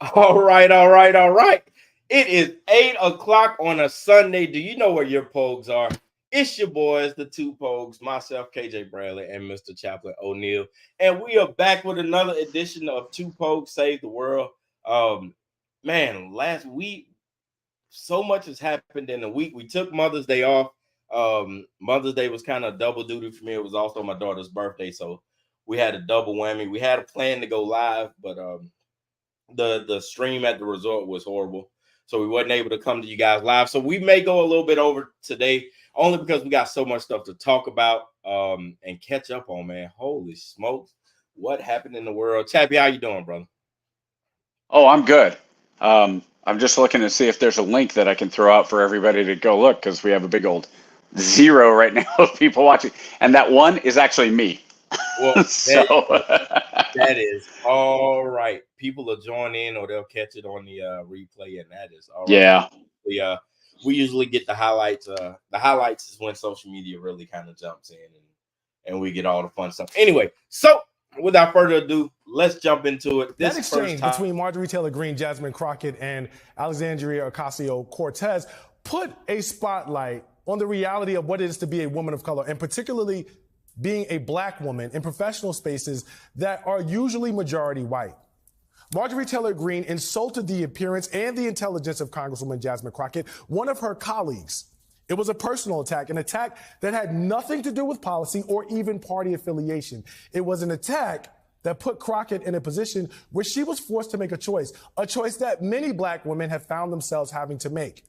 All right, all right, all right. It is 8 o'clock on a Sunday. Do you know where your pogs are? It's your boys, the two pogs, myself, KJ Bradley, and Mr. Chaplain O'Neill. And we are back with another edition of Two Pogs Save the World. Um, Man, last week, so much has happened in a week. We took Mother's Day off. Mother's Day was kind of double duty for me. It was also my daughter's birthday, so we had a double whammy. We had a plan to go live, but the stream at the resort was horrible, so we wasn't able to come to you guys live. So we may go a little bit over today, only because we got so much stuff to talk about and catch up on. Man, holy smokes, what happened in the world? Chappie, how you doing, brother? Oh, I'm good. I'm just looking to see if there's a link that I can throw out for everybody to go look because we have a big old zero right now of people watching, and that one is actually me. Well, So that is all right. People will join in or they'll catch it on the replay, and that is all right. yeah, We usually get the highlights. The highlights is when social media really kind of jumps in and we get all the fun stuff. Anyway, so without further ado, let's jump into it. That exchange between Marjorie Taylor Greene, Jasmine Crockett, and Alexandria Ocasio-Cortez put a spotlight on the reality of what it is to be a woman of color, and particularly being a black woman in professional spaces that are usually majority white. Marjorie Taylor Greene insulted the appearance and the intelligence of Congresswoman Jasmine Crockett, one of her colleagues. It was a personal attack, an attack that had nothing to do with policy or even party affiliation. It was an attack that put Crockett in a position where she was forced to make a choice that many black women have found themselves having to make.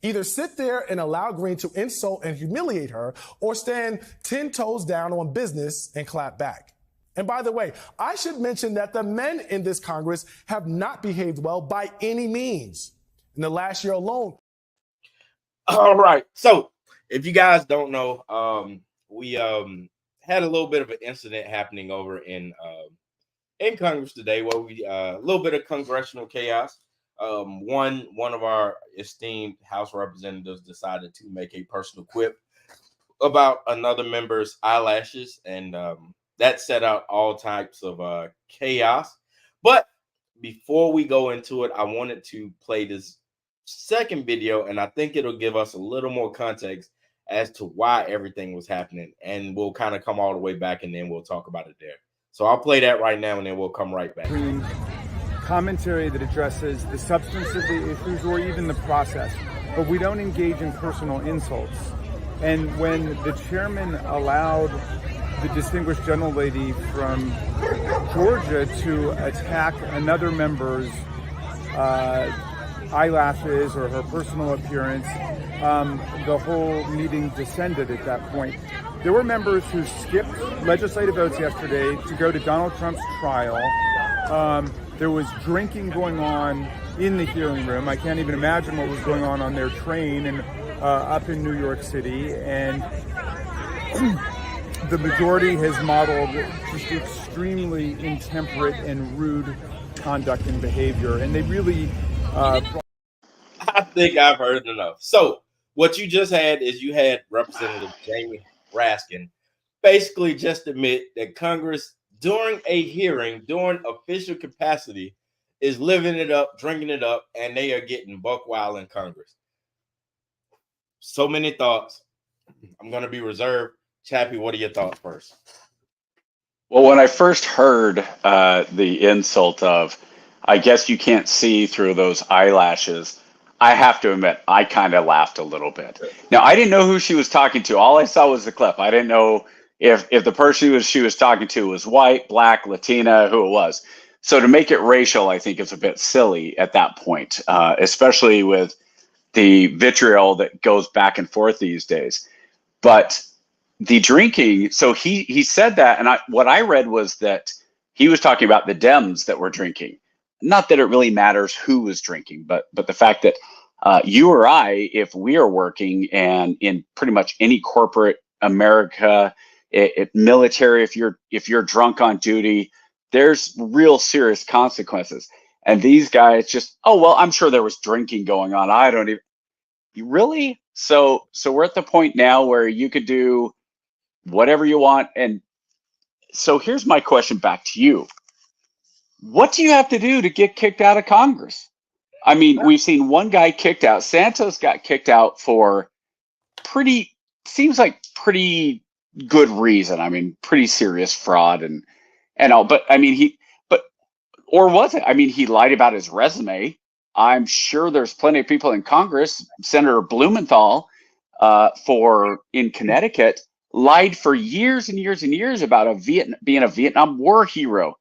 Either sit there and allow Greene to insult and humiliate her, or stand 10 toes down on business and clap back. And by the way, I should mention that the men in this Congress have not behaved well by any means. In the last year alone. All right. So if you guys don't know, we had a little bit of an incident happening over in Congress today, where we a little bit of congressional chaos. One of our esteemed House representatives decided to make a personal quip about another member's eyelashes, and that set out all types of chaos. But before we go into it, I wanted to play this second video, and I think it'll give us a little more context as to why everything was happening, and we'll kind of come all the way back, and then we'll talk about it there. So I'll play that right now, and then we'll come right back. Commentary that addresses the substance of the issues or even the process, but we don't engage in personal insults. And when the chairman allowed the distinguished gentlelady from Georgia to attack another member's eyelashes or her personal appearance, the whole meeting descended at that point. There were members who skipped legislative votes yesterday to go to Donald Trump's trial. There was drinking going on in the hearing room. I can't even imagine what was going on their train and up in New York City. And the majority has modeled just extremely intemperate and rude conduct and behavior. And they really... I think I've heard enough. So what you just had is you had Representative Jamie Raskin basically just admit that Congress, during a hearing, during official capacity, is living it up, drinking it up, and they are getting buck wild in Congress. So many thoughts. I'm going to be reserved. Chappie, what are your thoughts first? well, when I first heard the insult of, I guess you can't see through those eyelashes, I have to admit, I kind of laughed a little bit. Now, I didn't know who she was talking to. All I saw was the clip. I didn't know if the person she was talking to was white, black, Latina, who it was. So to make it racial, I think is a bit silly at that point, especially with the vitriol that goes back and forth these days. But the drinking, so he said that, and what I read was that he was talking about the Dems that were drinking. Not that it really matters who was drinking, but the fact that you or I, if we are working and in pretty much any corporate America, military, if you're drunk on duty, there's real serious consequences. And these guys just, oh, well, I'm sure there was drinking going on. I don't even, really? So we're at the point now where you could do whatever you want. And so here's my question back to you. what do you have to do to get kicked out of Congress? I mean, we've seen one guy kicked out. Santos got kicked out for seems like pretty good reason. I mean, pretty serious fraud and all. But I mean, or was it? I mean, he lied about his resume. I'm sure there's plenty of people in Congress. Senator Blumenthal, in Connecticut, lied for years and years and years about being a Vietnam War hero,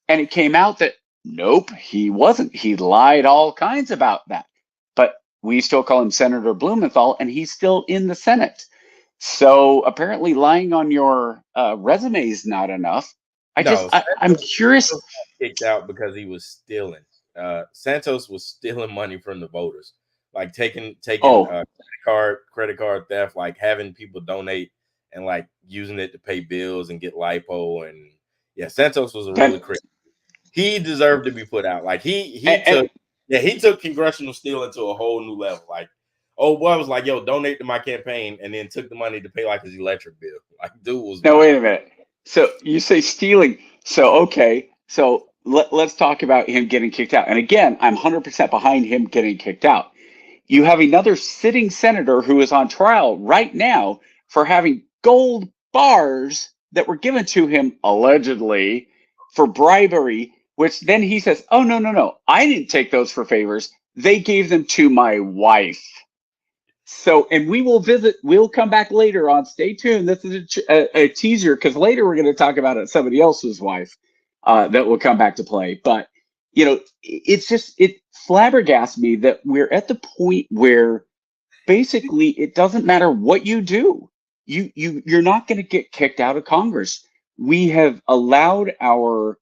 and it came out that nope, he wasn't. He lied all kinds about that. But we still call him Senator Blumenthal, and he's still in the Senate. So apparently, lying on your resume is not enough. I'm curious. Kicked out because he was stealing. Santos was stealing money from the voters, like taking credit card theft, like having people donate and like using it to pay bills and get lipo. And yeah, Santos was a really crazy. He deserved to be put out. Like he took congressional stealing to a whole new level. Like, oh boy, was like, yo, donate to my campaign, and then took the money to pay like his electric bill. Like, dude was. No, wait a minute. So you say stealing. So okay. So let's talk about him getting kicked out. And again, I'm 100% behind him getting kicked out. You have another sitting senator who is on trial right now for having gold bars that were given to him allegedly for bribery, which then he says, oh, no. I didn't take those for favors. They gave them to my wife. So, and we'll come back later on. Stay tuned. This is a teaser because later we're going to talk about somebody else's wife that will come back to play. But, it flabbergasts me that we're at the point where basically it doesn't matter what you do. You're not going to get kicked out of Congress. We have allowed our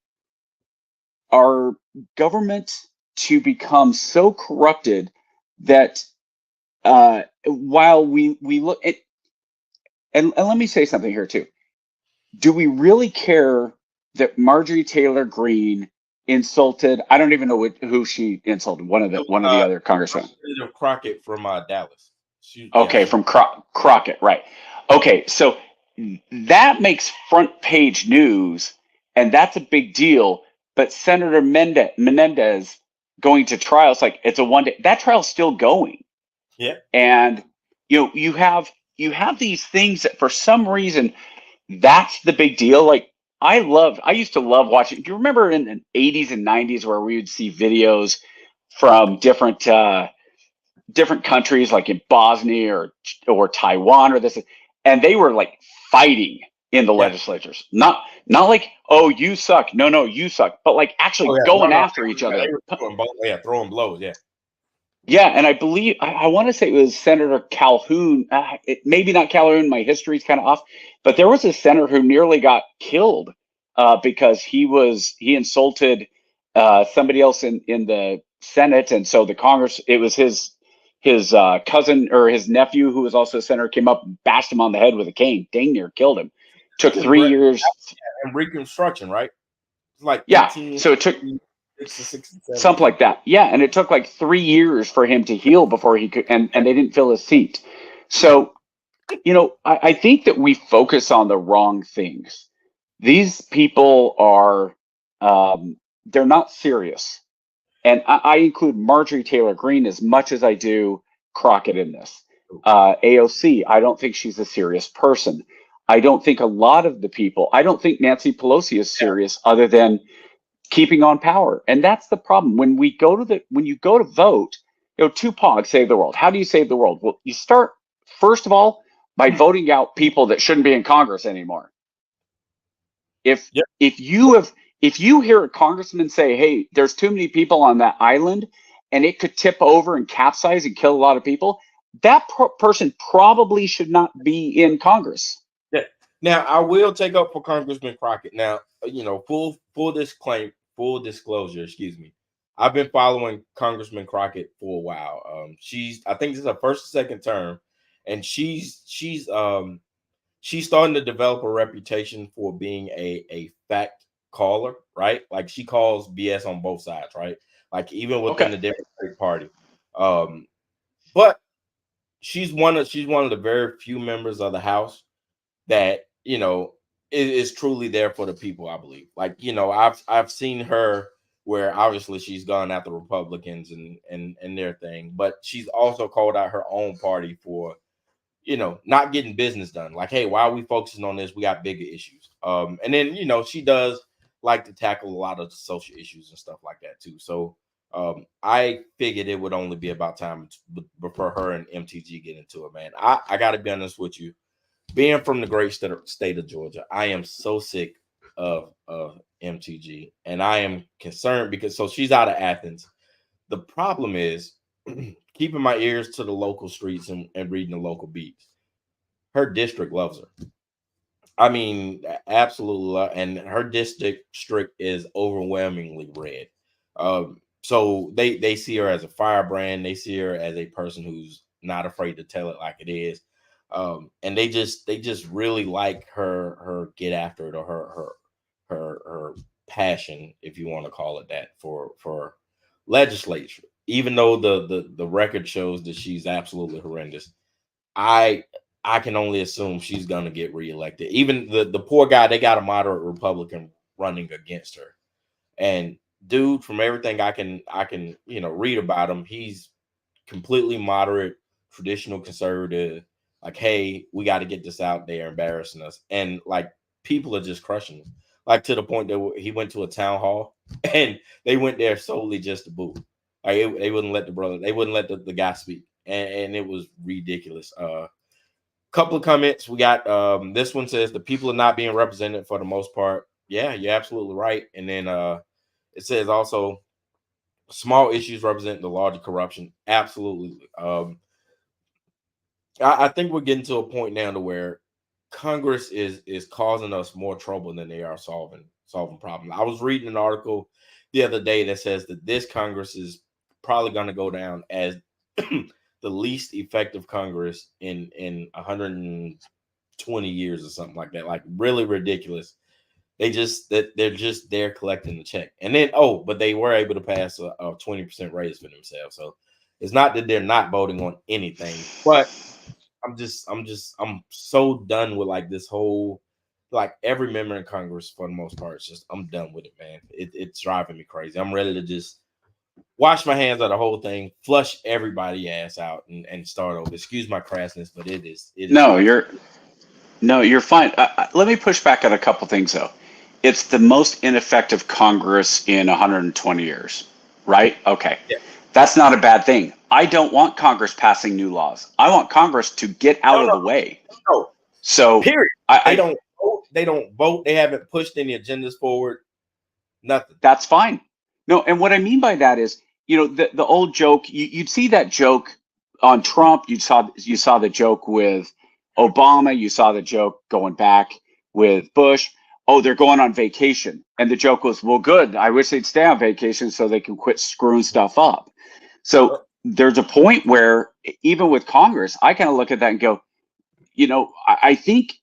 government to become so corrupted that while we look at, and let me say something here too. Do we really care that Marjorie Taylor Greene insulted? I don't even know who she insulted. One of the other congressmen. Crockett from Dallas. From Crockett, right? Okay, so that makes front page news, and that's a big deal. But Senator Menendez going to trial, it's a one day. That trial's still going. Yeah. And you have these things that for some reason that's the big deal. Like I used to love watching. Do you remember in the 80s and 90s where we would see videos from different countries like in Bosnia or Taiwan or this, and they were like fighting in the legislatures. Not like, oh, you suck. No, you suck. But like actually going after each other. Throwing blows. Yeah. Yeah, and I believe I want to say it was Senator Calhoun. Maybe not Calhoun. My history's kind of off, but there was a senator who nearly got killed because he insulted somebody else in the Senate, and so the Congress. It was his cousin or his nephew who was also a senator came up and bashed him on the head with a cane. Dang near killed him. Took 3 years. And Reconstruction, right? Like so it took. Something like that. Yeah. And it took like 3 years for him to heal before he could, and they didn't fill his seat. So, I think that we focus on the wrong things. These people are, they're not serious. And I include Marjorie Taylor Greene as much as I do Crockett in this. AOC, I don't think she's a serious person. I don't think a lot of the people, I don't think Nancy Pelosi is serious other than keeping on power. And that's the problem. When you go to vote, two POGs save the world. How do you save the world? Well, you start, first of all, by voting out people that shouldn't be in Congress anymore. If you hear a congressman say, hey, there's too many people on that island and it could tip over and capsize and kill a lot of people, that person probably should not be in Congress. Yeah. Now, I will take up for Congressman Crockett. Now, full disclosure, excuse me. I've been following Congressman Crockett for a while. I think this is her first or second term, and she's starting to develop a reputation for being a fact caller, right? Like she calls BS on both sides, right? Like even within the Democratic Party. But she's one of the very few members of the House that is truly there for the people, I believe. Like, I've seen her where obviously she's gone after Republicans and their thing, but she's also called out her own party for, not getting business done. Like, hey, why are we focusing on this? We got bigger issues. And then, she does like to tackle a lot of social issues and stuff like that too. So I figured it would only be about time before her and MTG get into it, man. I got to be honest with you. Being from the great state of Georgia, I am so sick of MTG, and I am concerned because she's out of Athens. The problem is keeping my ears to the local streets and reading the local beats. Her district loves her. I mean, absolutely, and her district is overwhelmingly red. So they see her as a firebrand. They see her as a person who's not afraid to tell it like it is. And they just really like her get after it, or her passion, if you want to call it that, for legislature. Even though the record shows that she's absolutely horrendous, I can only assume she's gonna get reelected. Even the poor guy, they got a moderate Republican running against her, and dude, from everything I can read about him, he's completely moderate, traditional conservative. Like, hey, we got to get this out there, embarrassing us, and like people are just crushing him. Like, to the point that he went to a town hall and they went there solely just to boo. Like, they wouldn't let they wouldn't let the guy speak, and it was ridiculous. Couple of comments we got. This one says the people are not being represented for the most part. Yeah, you're absolutely right. And then it says also small issues represent the larger corruption. Absolutely. I think we're getting to a point now to where Congress is causing us more trouble than they are solving problems. I was reading an article the other day that says that this Congress is probably going to go down as the least effective Congress in 120 years or something like that. Like, really ridiculous. They're just there collecting the check. And then but they were able to pass a 20% raise for themselves. So it's not that they're not voting on anything, but I'm so done with like this whole, like, every member in Congress for the most part. It's just, I'm done with it, man. It's driving me crazy. I'm ready to just wash my hands of the whole thing, flush everybody ass out, and start over. Excuse my crassness, but it is. No, you're fine. Let me push back on a couple things though. It's the most ineffective Congress in 120 years, right? Okay. Yeah. That's not a bad thing. I don't want Congress passing new laws. I want Congress to get out of the way. No. So period. They don't vote. They don't vote. They haven't pushed any agendas forward. Nothing. That's fine. No, and what I mean by that is, the old joke. You'd see that joke on Trump. You saw the joke with Obama. You saw the joke going back with Bush. Oh, they're going on vacation, and the joke was, well, good. I wish they'd stay on vacation so they can quit screwing stuff up. So there's a point where even with Congress, I kind of look at that and go, I think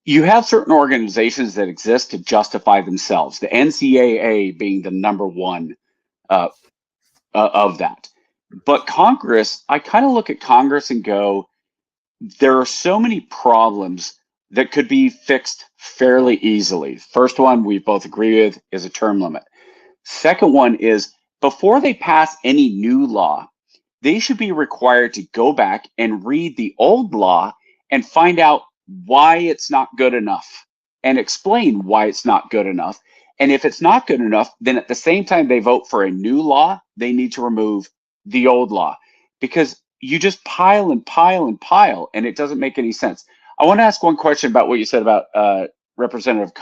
you have certain organizations that exist to justify themselves, the NCAA being the number one of that. But Congress, I kind of look at Congress and go, there are so many problems that could be fixed fairly easily. First one we both agree with is a term limit. Second one is, before they pass any new law, they should be required to go back and read the old law and find out why it's not good enough and explain why it's not good enough. And if it's not good enough, then at the same time they vote for a new law, they need to remove the old law, because you just pile and pile and pile, and it doesn't make any sense. I want to ask one question about what you said about Representative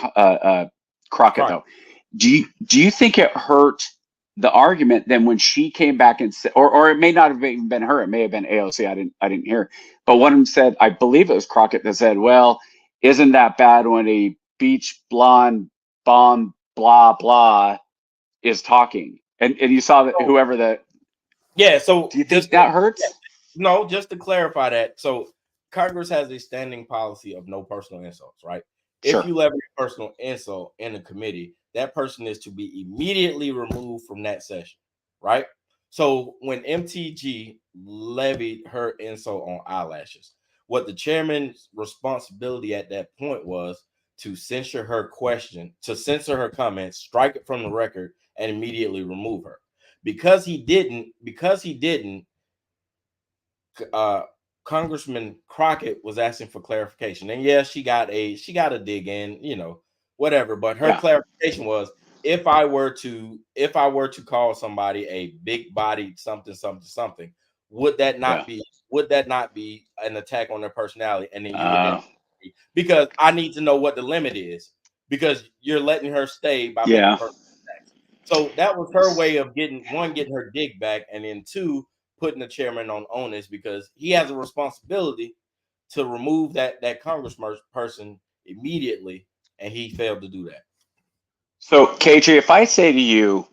Crockett, though. Do you think it hurt the argument then when she came back and said, or it may not have even been her, it may have been AOC, I didn't hear, but one of them said, I believe it was Crockett that said, well, isn't that bad when a beach blonde bomb blah blah is talking? And you saw that whoever the So do you think that hurts? No, just to clarify that. So Congress has a standing policy of no personal insults, right? Sure. If you level a personal insult in a committee, that person is to be immediately removed from that session, right? So when MTG levied her insult on eyelashes, what the chairman's responsibility at that point was to censor her question, to censor her comments, strike it from the record, and immediately remove her. Because he didn't, Congressman Crockett was asking for clarification. And yeah, she got a dig in, whatever. But her clarification was, if I were to call somebody a big bodied something, would that not be an attack on their personality? And then you would then, because I need to know what the limit is, because you're letting her stay by making personal attacks. So that was her way of getting her dig back, and then two, putting the chairman on onus, because he has a responsibility to remove that congressperson immediately, and he failed to do that. So, KJ, if I say to you,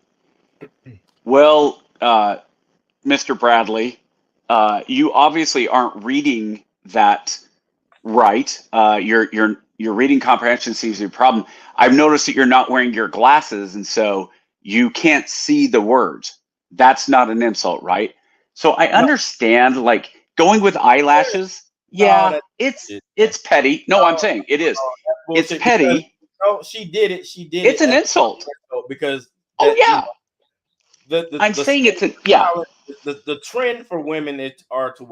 well, Mr. Bradley, you obviously aren't reading that right. Your reading comprehension seems to be a problem. I've noticed that you're not wearing your glasses, and so you can't see the words. That's not an insult, right? So I understand, like, going with eyelashes. Yeah, it's petty. No, I'm saying it is. It's petty. No, she did it. It's an insult. Because I'm saying it's a The trend for women is to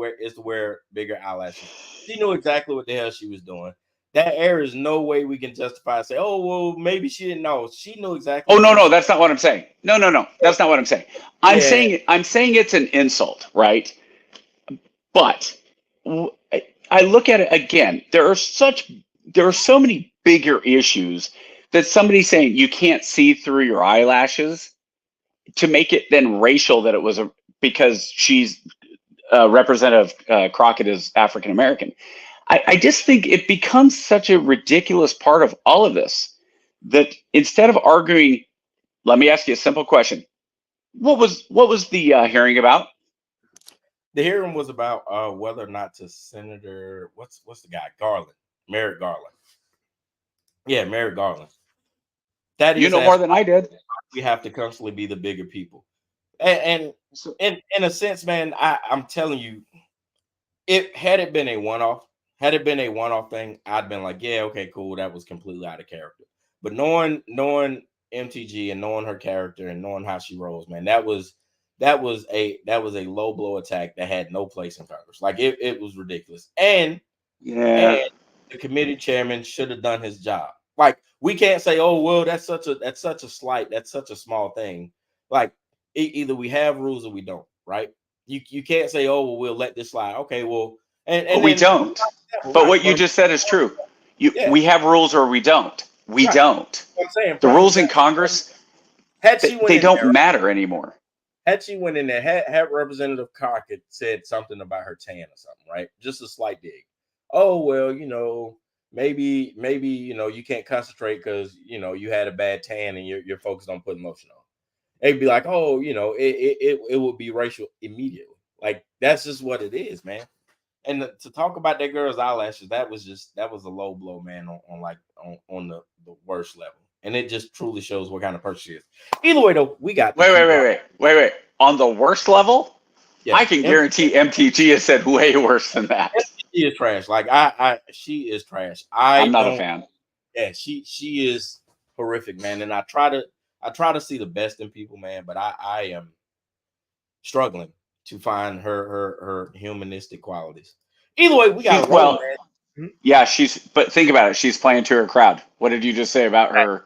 wear bigger eyelashes. She knew exactly what the hell she was doing. There is no way we can justify say, oh well, maybe she didn't know. She knew exactly. Oh no, that's not what I'm saying. No, that's not what I'm saying. I'm saying it's an insult, right? But I look at it again. There are so many bigger issues that somebody's saying you can't see through your eyelashes, to make it then racial, that it was because she's Representative Crockett is African American. I just think it becomes such a ridiculous part of all of this that instead of arguing, let me ask you a simple question. What was the hearing about? The hearing was about whether or not to Senator, what's the guy, Merrick Garland. Yeah, Merrick Garland. That you know more than I did. We have to constantly be the bigger people, and in a sense, man, I'm telling you, had it been a one-off thing, I'd been like, yeah, okay, cool, that was completely out of character. But knowing MTG and knowing her character and knowing how she rolls, man, that was a low blow attack that had no place in Congress. Like it was ridiculous. And the committee chairman should have done his job. Like, we can't say, oh well, that's such a slight, that's such a small thing. Like, either we have rules or we don't, right? You can't say, oh well, we'll let this slide. Okay, well, and we don't. But what you just said is true. We have rules or we don't. We don't. I'm saying, the rules in Congress, they don't matter anymore. Had she went in there, had Representative Crockett said something about her tan or something, right? Just a slight dig. Oh well, maybe you can't concentrate because you had a bad tan and you're focused on putting lotion on. They'd be like, oh, it would be racial immediately. Like, that's just what it is, man. And to talk about that girl's eyelashes, that was a low blow, man, on the worst level. And it just truly shows what kind of person she is. Either way, though, we got wait. On the worst level, yeah, I can guarantee MTG has said way worse than that. She is trash. Like she is trash. I'm not a fan. Yeah, she is horrific, man. And I try to see the best in people, man. But I am struggling to find her humanistic qualities. Either way, we got man. Yeah, but think about it. She's playing to her crowd. What did you just say about her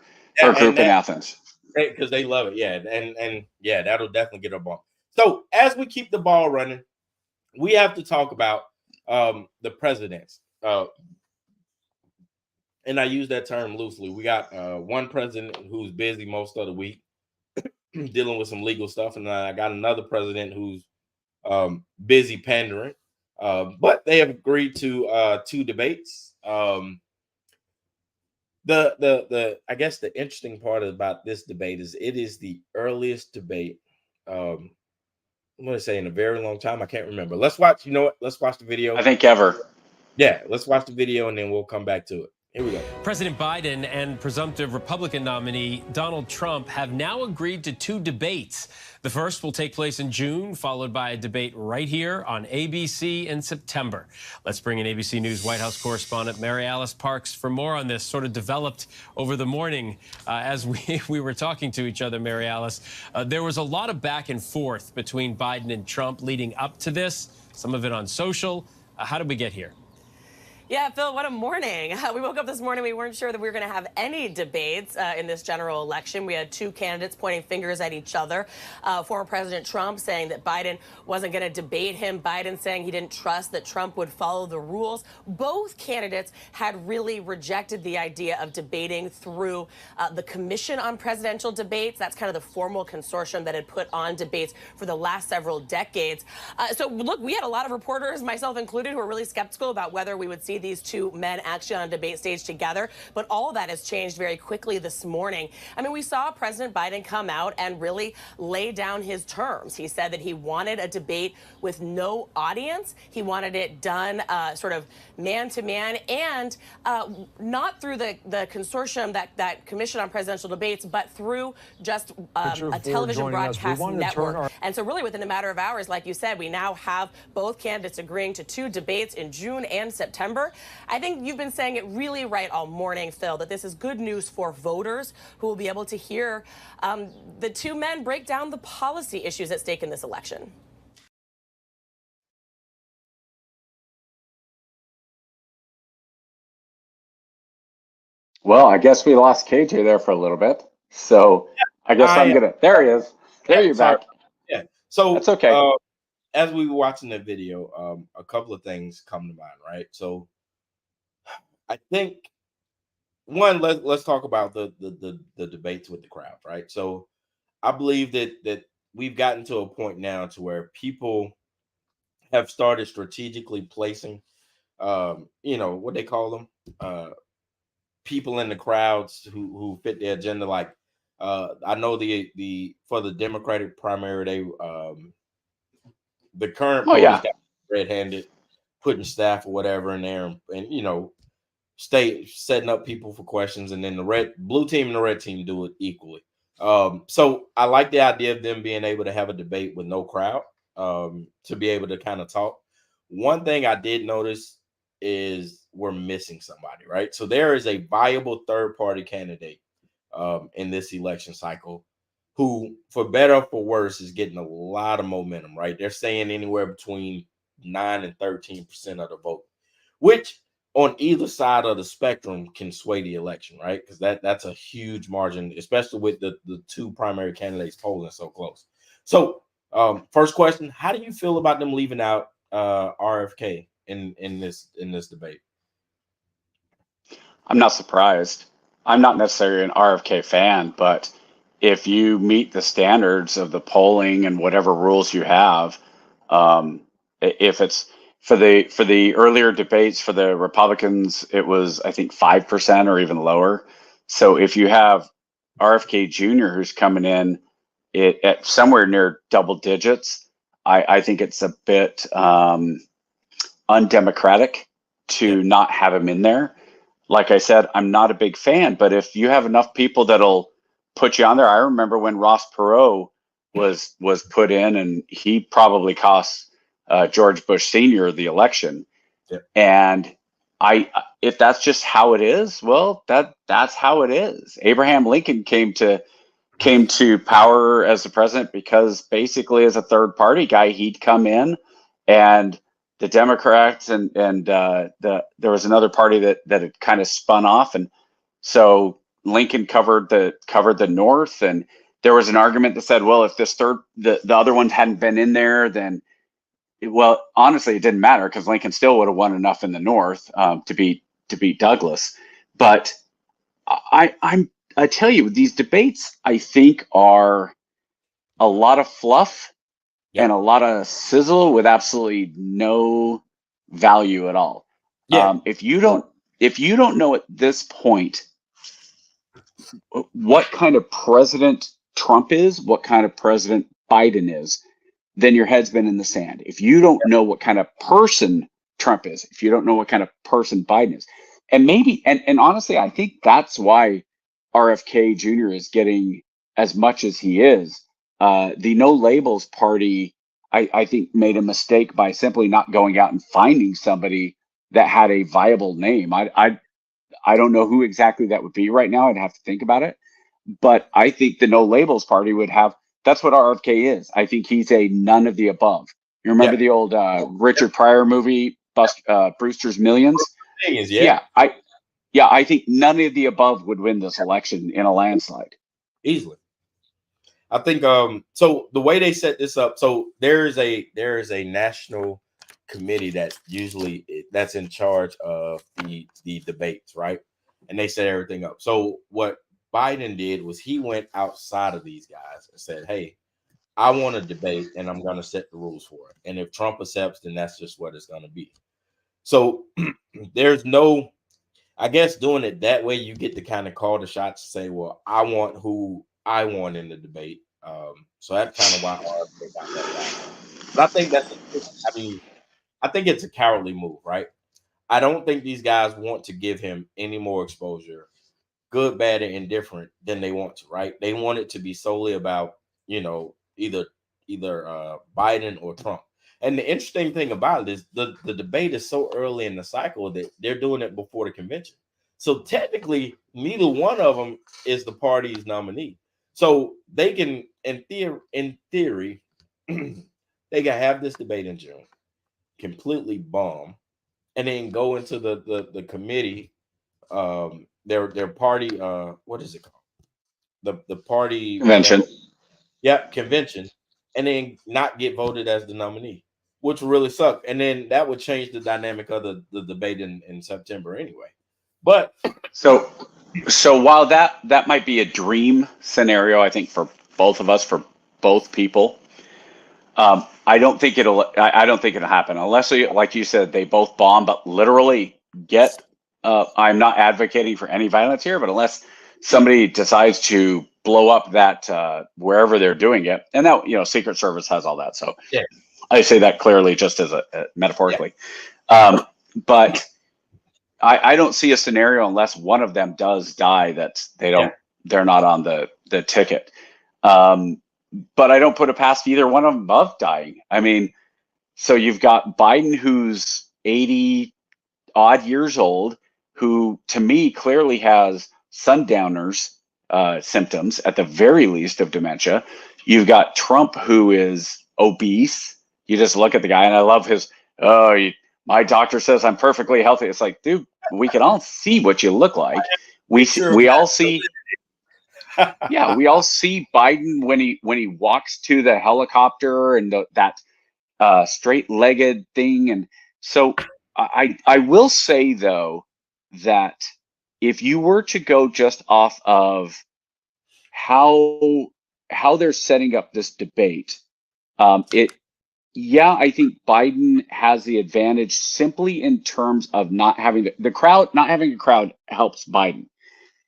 group in Athens? Because they love it, yeah, and yeah, that'll definitely get her ball. So as we keep the ball running, we have to talk about the presidents, and I use that term loosely. We got one president who's busy most of the week dealing with some legal stuff, and I got another president who's busy pandering. But they have agreed to 2 debates. I guess the interesting part about this debate is it is the earliest debate. I'm going to say in a very long time. I can't remember. Let's watch. You know what? Let's watch the video. I think ever. Yeah, let's watch the video and then we'll come back to it. Here we go. President Biden and presumptive Republican nominee Donald Trump have now agreed to 2 debates. The first will take place in June, followed by a debate right here on ABC in September. Let's bring in ABC News White House correspondent Mary Alice Parks for more on this. Sort of developed over the morning as we were talking to each other, Mary Alice. There was a lot of back and forth between Biden and Trump leading up to this, some of it on social. How did we get here? Yeah, Phil, what a morning. We woke up this morning, we weren't sure that we were going to have any debates in this general election. We had 2 candidates pointing fingers at each other. Former President Trump saying that Biden wasn't going to debate him. Biden saying he didn't trust that Trump would follow the rules. Both candidates had really rejected the idea of debating through the Commission on Presidential Debates. That's kind of the formal consortium that had put on debates for the last several decades. So, look, we had a lot of reporters, myself included, who were really skeptical about whether we would see these 2 men actually on a debate stage together. But all of that has changed very quickly this morning. I mean, we saw President Biden come out and really lay down his terms. He said that he wanted a debate with no audience. He wanted it done sort of man to man and not through the consortium, that Commission on Presidential Debates, but through just a television broadcast network. And so really within a matter of hours, like you said, we now have both candidates agreeing to 2 debates in June and September. I think you've been saying it really right all morning, Phil, that this is good news for voters who will be able to hear the 2 men break down the policy issues at stake in this election. Well, I guess we lost KJ there for a little bit. So I guess there he is. There you're back. Yeah. So that's okay. As we were watching the video, a couple of things come to mind, right? So I think one, let's talk about the debates with the crowd, right? So I believe that we've gotten to a point now to where people have started strategically placing, what they call them, people in the crowds who fit their agenda. Like I know the for the Democratic primary, the current got red-handed, putting staff or whatever in there, and setting up people for questions, and then the blue team and the red team do it equally. So I like the idea of them being able to have a debate with no crowd, to be able to kind of talk. One thing I did notice is we're missing somebody, right? So there is a viable third-party candidate in this election cycle who, for better or for worse, is getting a lot of momentum, right? They're saying anywhere between 9 and 13% of the vote, which on either side of the spectrum can sway the election, right? Because that's a huge margin, especially with the 2 primary candidates polling so close. So first question, how do you feel about them leaving out RFK in this debate? I'm not surprised. I'm not necessarily an RFK fan, but if you meet the standards of the polling and whatever rules you have, if it's for the earlier debates for the Republicans, it was, I think, 5% or even lower. So if you have RFK Jr. who's coming in at somewhere near double digits, I think it's a bit undemocratic to not have him in there. Like I said, I'm not a big fan, but if you have enough people that'll put you on there. I remember when Ross Perot was put in, and he probably cost George Bush Sr. the election. Yep. And if that's just how it is, well, that's how it is. Abraham Lincoln came to power as the president because basically as a third party guy, he'd come in, and the Democrats and there was another party that had kind of spun off, and so Lincoln covered the North, and there was an argument that said, well, if the other ones hadn't been in there, then honestly, it didn't matter because Lincoln still would have won enough in the North to beat Douglas. But I tell you, these debates I think are a lot of fluff and a lot of sizzle with absolutely no value at all. Yeah. If you don't know at this point what kind of president Trump is, what kind of president Biden is, then your head's been in the sand. If you don't know what kind of person Trump is, if you don't know what kind of person Biden is, And maybe, and honestly, I think that's why RFK Jr. is getting as much as he is. The No Labels Party, I think, made a mistake by simply not going out and finding somebody that had a viable name. I don't know who exactly that would be right now. I'd have to think about it. But I think the No Labels Party would have, that's what RFK is. I think he's a none of the above. You remember Yeah. the old Richard Pryor movie, Brewster's Millions? Millions, Yeah, I think none of the above would win this election in a landslide. Easily. I think so the way they set this up, so there is a national committee that's in charge of the debates, right? And they set everything up. So what Biden did was he went outside of these guys and said, "Hey, I want to debate and I'm going to set the rules for it. And if Trump accepts, then that's just what it's going to be." So there's no, I guess doing it that way, you get to kind of call the shots to say, well, I want who I want in the debate. So that's kind of why RFK got left out. But I think I think it's a cowardly move, right? I don't think these guys want to give him any more exposure, good, bad, and indifferent, than they want to, right? They want it to be solely about, either Biden or Trump. And the interesting thing about it is the debate is so early in the cycle that they're doing it before the convention. So technically, neither one of them is the party's nominee. So they can, in theory, they can have this debate in June, completely bomb, and then go into the committee, their party, what is it called? The party Convention. convention, and then not get voted as the nominee, which would really suck. And then that would change the dynamic of the debate in September anyway. But So while that might be a dream scenario, I think for both of us, for both people, I don't think it'll happen unless, like you said, they both bomb. But literally get. I'm not advocating for any violence here, but unless somebody decides to blow up that wherever they're doing it, and that Secret Service has all that. So yeah, I say that clearly, just as a metaphorically. Yeah. But I don't see a scenario unless one of them does die that they're not on the ticket. But I don't put it past either one of them of dying. I mean, so you've got Biden, who's 80 odd years old, who to me clearly has sundowners symptoms at the very least of dementia. You've got Trump, who is obese. You just look at the guy, and I love his, my doctor says I'm perfectly healthy. It's like, dude, we can all see what you look like. We all see. Yeah, we all see Biden when he walks to the helicopter and that straight-legged thing. And so I will say, though, that if you were to go just off of how they're setting up this debate, I think Biden has the advantage simply in terms of not having the crowd. Not having a crowd helps Biden.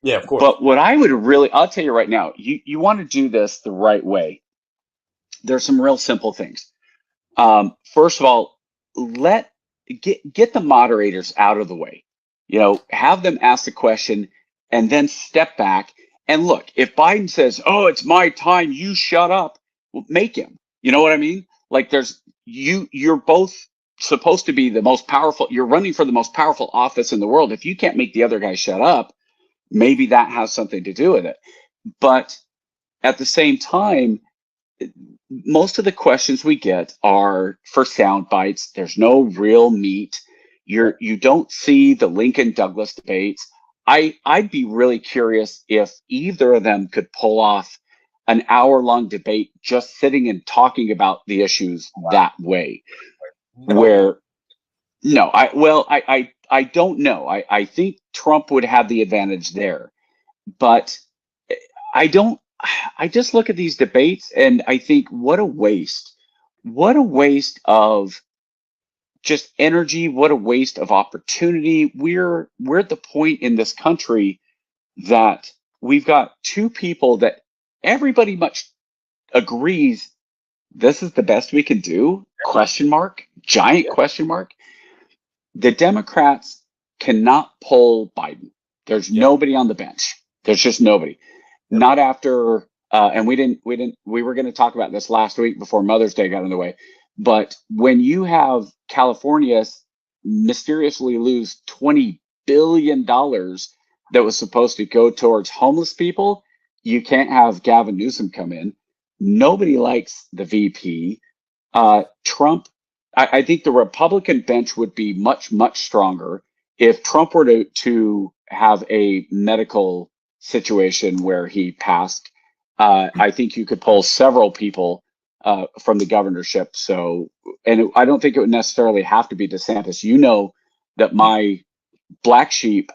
Yeah, of course. But what I'll tell you right now, you want to do this the right way. There's some real simple things. First of all, get the moderators out of the way. Have them ask the question and then step back and look. If Biden says, "Oh, it's my time, you shut up," well, make him. You know what I mean? Like you're both supposed to be the most powerful. You're running for the most powerful office in the world. If you can't make the other guy shut up, maybe that has something to do with it. But at the same time, most of the questions we get are for sound bites. There's no real meat. You don't see the Lincoln Douglas debates. I'd be really curious if either of them could pull off an hour-long debate just sitting and talking about the issues that way. I don't know. I think Trump would have the advantage there, but I just look at these debates and I think, what a waste of just energy. What a waste of opportunity. We're at the point in this country that we've got two people that everybody much agrees this is the best we can do, ? Giant question mark. The Democrats cannot pull Biden. There's nobody on the bench. There's just nobody. Not after, and we were going to talk about this last week before Mother's Day got in the way. But when you have California mysteriously lose $20 billion that was supposed to go towards homeless people, you can't have Gavin Newsom come in. Nobody likes the VP. Trump, I think the Republican bench would be much, much stronger if Trump were to have a medical situation where he passed. I think you could pull several people from the governorship. So, and I don't think it would necessarily have to be DeSantis. You know that my black sheep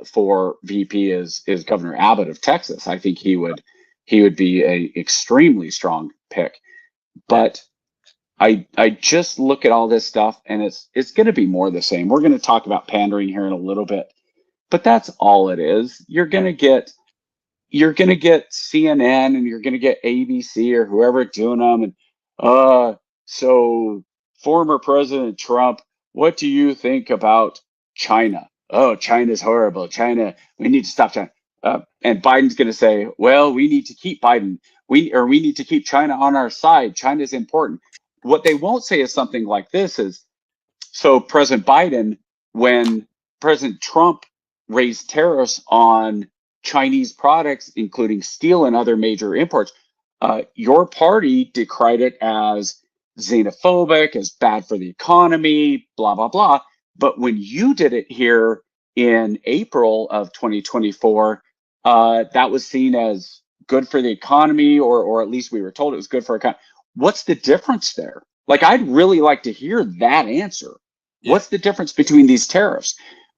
for VP is Governor Abbott of Texas. I think he would be a extremely strong pick. But I just look at all this stuff, and it's going to be more the same. We're going to talk about pandering here in a little bit, but that's all it is. You're going to get CNN and you're going to get ABC or whoever doing them. And so former President Trump, what do you think about China? Oh, China's horrible. China, we need to stop China. And Biden's going to say, well, we need to keep Biden. We need to keep China on our side. China's important. What they won't say is something like this is, so President Biden, when President Trump raised tariffs on Chinese products, including steel and other major imports, your party decried it as xenophobic, as bad for the economy, blah, blah, blah. But when you did it here in April of 2024, that was seen as good for the economy, or at least we were told it was good for economy. What's the difference there? Like, I'd really like to hear that answer. Yeah. What's the difference between these tariffs?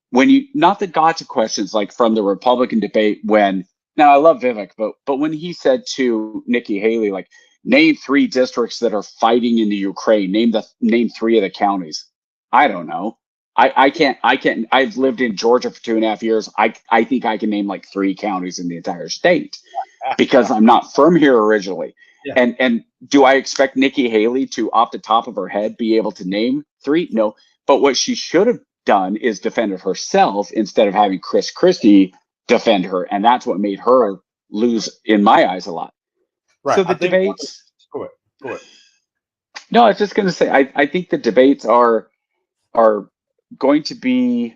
When you, not the gotcha questions like from the Republican debate, when, now I love Vivek, but when he said to Nikki Haley, like, name 3 districts that are fighting in the Ukraine, name 3 of the counties. I don't know. I can't, I've lived in Georgia for 2.5 years. I think I can name like 3 counties in the entire state because I'm not from here originally. Yeah. And do I expect Nikki Haley to, off the top of her head, be able to name 3? No. But what she should have done is defended herself instead of having Chris Christie defend her. And that's what made her lose, in my eyes, a lot. Right. So the debates. Go ahead. No, I was just going to say, I think the debates are going to be,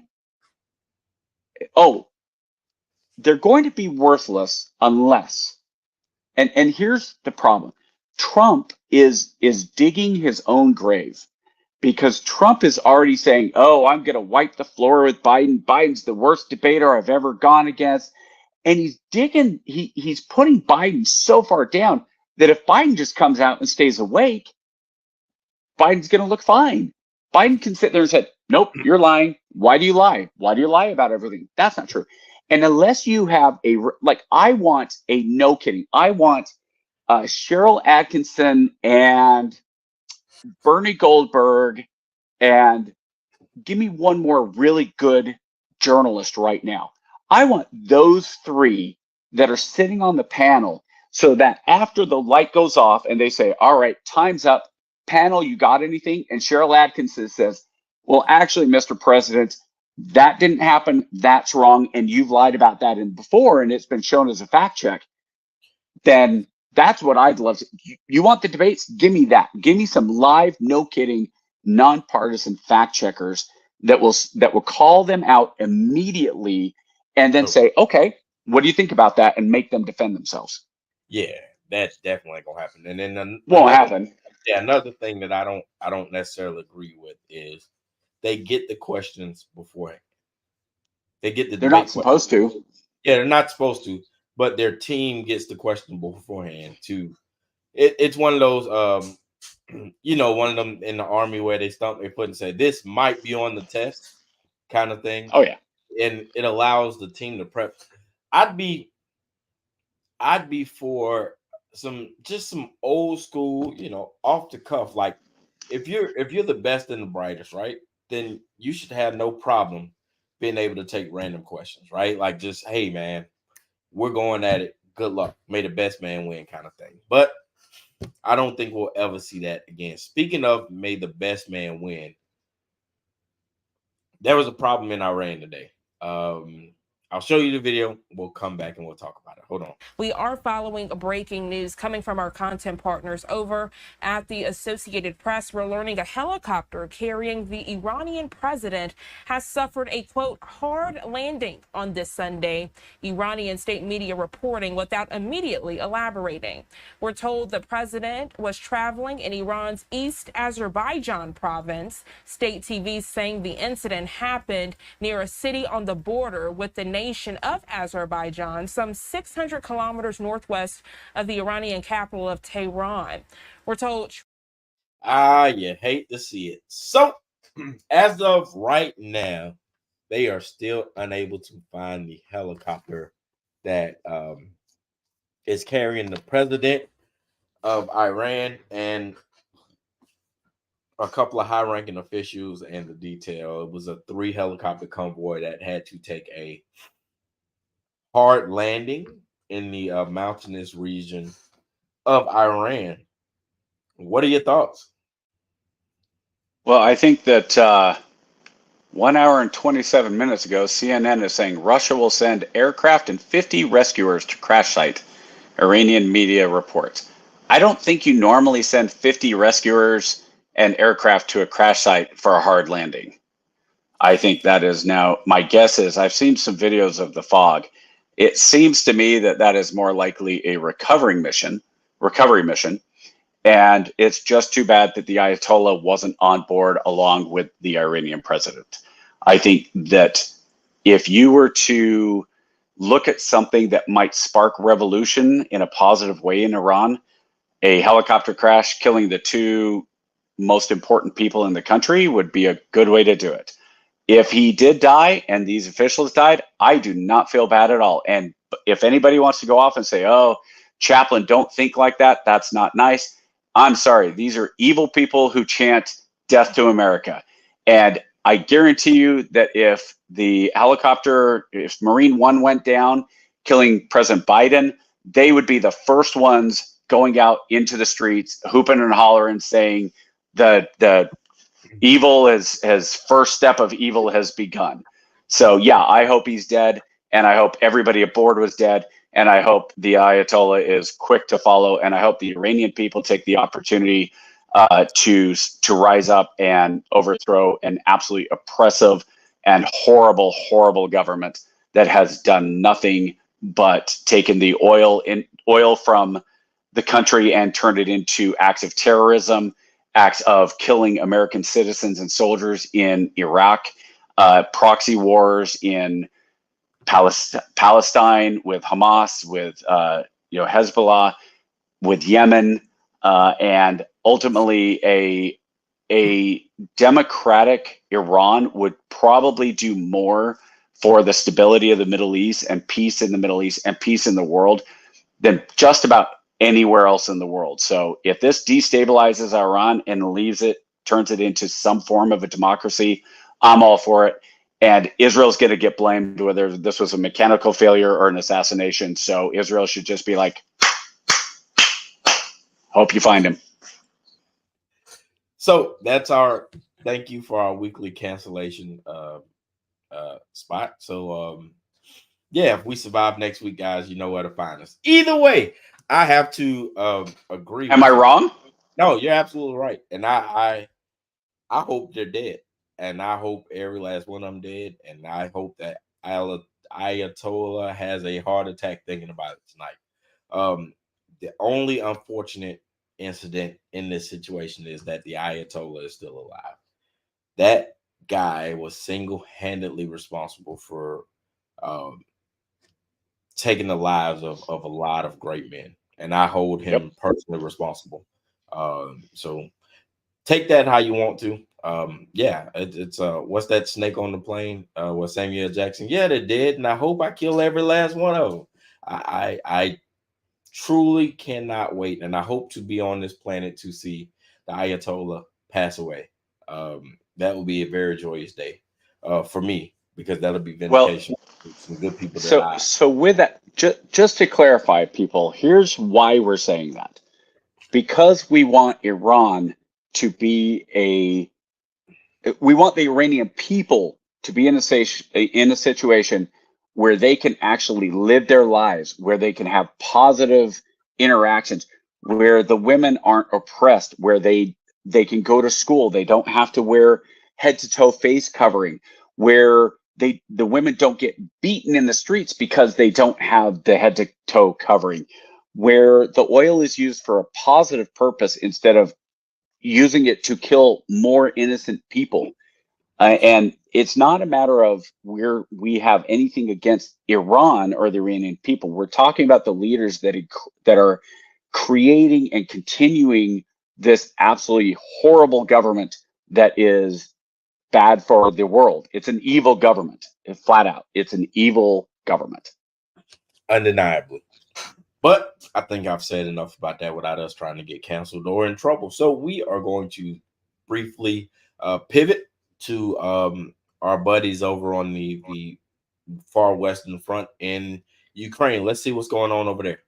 they're going to be worthless unless, and here's the problem. Trump is digging his own grave, because Trump is already saying, oh, I'm going to wipe the floor with Biden. Biden's the worst debater I've ever gone against. And he's digging, he's putting Biden so far down that if Biden just comes out and stays awake, Biden's going to look fine. Biden can sit there and say, nope, you're lying. Why do you lie? Why do you lie about everything? That's not true. And unless you have I want a no kidding. I want Cheryl Atkinson and Bernie Goldberg, and give me one more really good journalist right now. I want those 3 that are sitting on the panel so that after the light goes off and they say, all right, time's up, panel, you got anything? And Cheryl Atkinson says, well, actually, Mr. President, that didn't happen. That's wrong. And you've lied about that before, and it's been shown as a fact check. Then that's what I'd love to. You want the debates? Give me that. Give me some live, no kidding, nonpartisan fact checkers that will call them out immediately and then say, okay, what do you think about that? And make them defend themselves. Yeah, that's definitely gonna happen. And then won't happen. Yeah, another thing that I don't necessarily agree with is they get the questions beforehand. They get the. They're not supposed to. Yeah, they're not supposed to. But their team gets the question beforehand too. It's one of those, one of them in the Army where they stump their foot and say, this might be on the test kind of thing. Oh, yeah. And it allows the team to prep. I'd be for some old school, off the cuff. Like if you're the best and the brightest, right, then you should have no problem being able to take random questions, right? Like just, hey man, we're going at it. Good luck. May the best man win kind of thing. But I don't think we'll ever see that again. Speaking of may the best man win, there was a problem in Iran today. I'll show you the video. We'll come back and we'll talk about it. Hold on. We are following breaking news coming from our content partners over at the Associated Press. We're learning a helicopter carrying the Iranian president has suffered a, quote, hard landing on this Sunday. Iranian state media reporting without immediately elaborating. We're told the president was traveling in Iran's East Azerbaijan province. State TV saying the incident happened near a city on the border with the nation of Azerbaijan, some 600 kilometers northwest of the Iranian capital of Tehran. We're told. You hate to see it. So, as of right now, they are still unable to find the helicopter that is carrying the president of Iran and a couple of high-ranking officials and the detail. It was a 3 helicopter convoy that had to take a hard landing in the mountainous region of Iran. What are your thoughts? Well, I think that 1 hour and 27 minutes ago, CNN is saying Russia will send aircraft and 50 rescuers to crash site. Iranian media reports. I don't think you normally send 50 rescuers and aircraft to a crash site for a hard landing. I think that is now, my guess is, I've seen some videos of the fog. It seems to me that that is more likely a recovery mission. And it's just too bad that the Ayatollah wasn't on board along with the Iranian president. I think that if you were to look at something that might spark revolution in a positive way in Iran, a helicopter crash killing the 2 most important people in the country would be a good way to do it. If he did die and these officials died, I do not feel bad at all. And if anybody wants to go off and say, oh, Chaplain, don't think like that, that's not nice. I'm sorry. These are evil people who chant death to America. And I guarantee you that if the helicopter, if Marine One went down, killing President Biden, they would be the first ones going out into the streets, hooping and hollering, saying the evil has first step of evil has begun. So yeah, I hope he's dead, and I hope everybody aboard was dead, and I hope the Ayatollah is quick to follow, and I hope the Iranian people take the opportunity to rise up and overthrow an absolutely oppressive and horrible government that has done nothing but taken the oil from the country and turned it into acts of terrorism, acts of killing American citizens and soldiers in Iraq, proxy wars in Palestine with Hamas, with Hezbollah, with Yemen, and ultimately a democratic Iran would probably do more for the stability of the Middle East and peace in the Middle East and peace in the world than just about anywhere else in the world. So if this destabilizes Iran and turns it into some form of a democracy, I'm all for it. And Israel's going to get blamed whether this was a mechanical failure or an assassination. So Israel should just be like, hope you find him. So that's our thank you for our weekly cancellation spot. So yeah, if we survive next week, guys, you know where to find us. Either way, I have to agree. Am I wrong? No, you're absolutely right. And I hope they're dead. And I hope every last one of them dead. And I hope that Ayatollah has a heart attack thinking about it tonight. The only unfortunate incident in this situation is that the Ayatollah is still alive. That guy was single-handedly responsible for taking the lives of a lot of great men. And I hold him personally responsible. So take that how you want to. Yeah, it's what's that snake on the plane? With Samuel Jackson? Yeah, they did, and I hope I kill every last one of them. I truly cannot wait, and I hope to be on this planet to see the Ayatollah pass away. That will be a very joyous day for me, because that'll be vindication. Some good people. So with that, just to clarify, people, here's why we're saying that. Because we want Iran to be we want the Iranian people to be in a situation where they can actually live their lives, where they can have positive interactions, where the women aren't oppressed, where they can go to school, they don't have to wear head to toe face covering, where the women don't get beaten in the streets because they don't have the head to toe covering, where the oil is used for a positive purpose instead of using it to kill more innocent people. And it's not a matter of we have anything against Iran or the Iranian people. We're talking about the leaders that are creating and continuing this absolutely horrible government that is bad for the world. It's an evil government, flat out. It's an evil government. Undeniably. But I think I've said enough about that without us trying to get canceled or in trouble. So we are going to briefly pivot to our buddies over on the far western front in Ukraine. Let's see what's going on over there.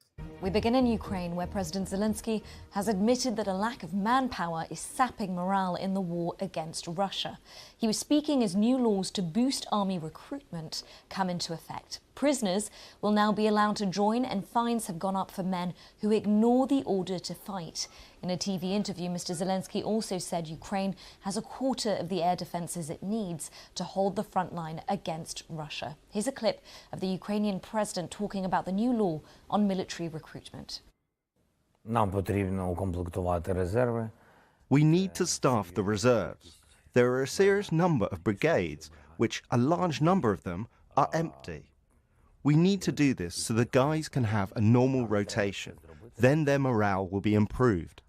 We begin in Ukraine, where President Zelensky has admitted that a lack of manpower is sapping morale in the war against Russia. He was speaking as new laws to boost army recruitment come into effect. Prisoners will now be allowed to join, and fines have gone up for men who ignore the order to fight. In a TV interview, Mr. Zelensky also said Ukraine has a quarter of the air defences it needs to hold the front line against Russia. Here's a clip of the Ukrainian president talking about the new law on military recruitment. We need to staff the reserves. There are a serious number of brigades, which a large number of them are empty. We need to do this so the guys can have a normal rotation. Then their morale will be improved.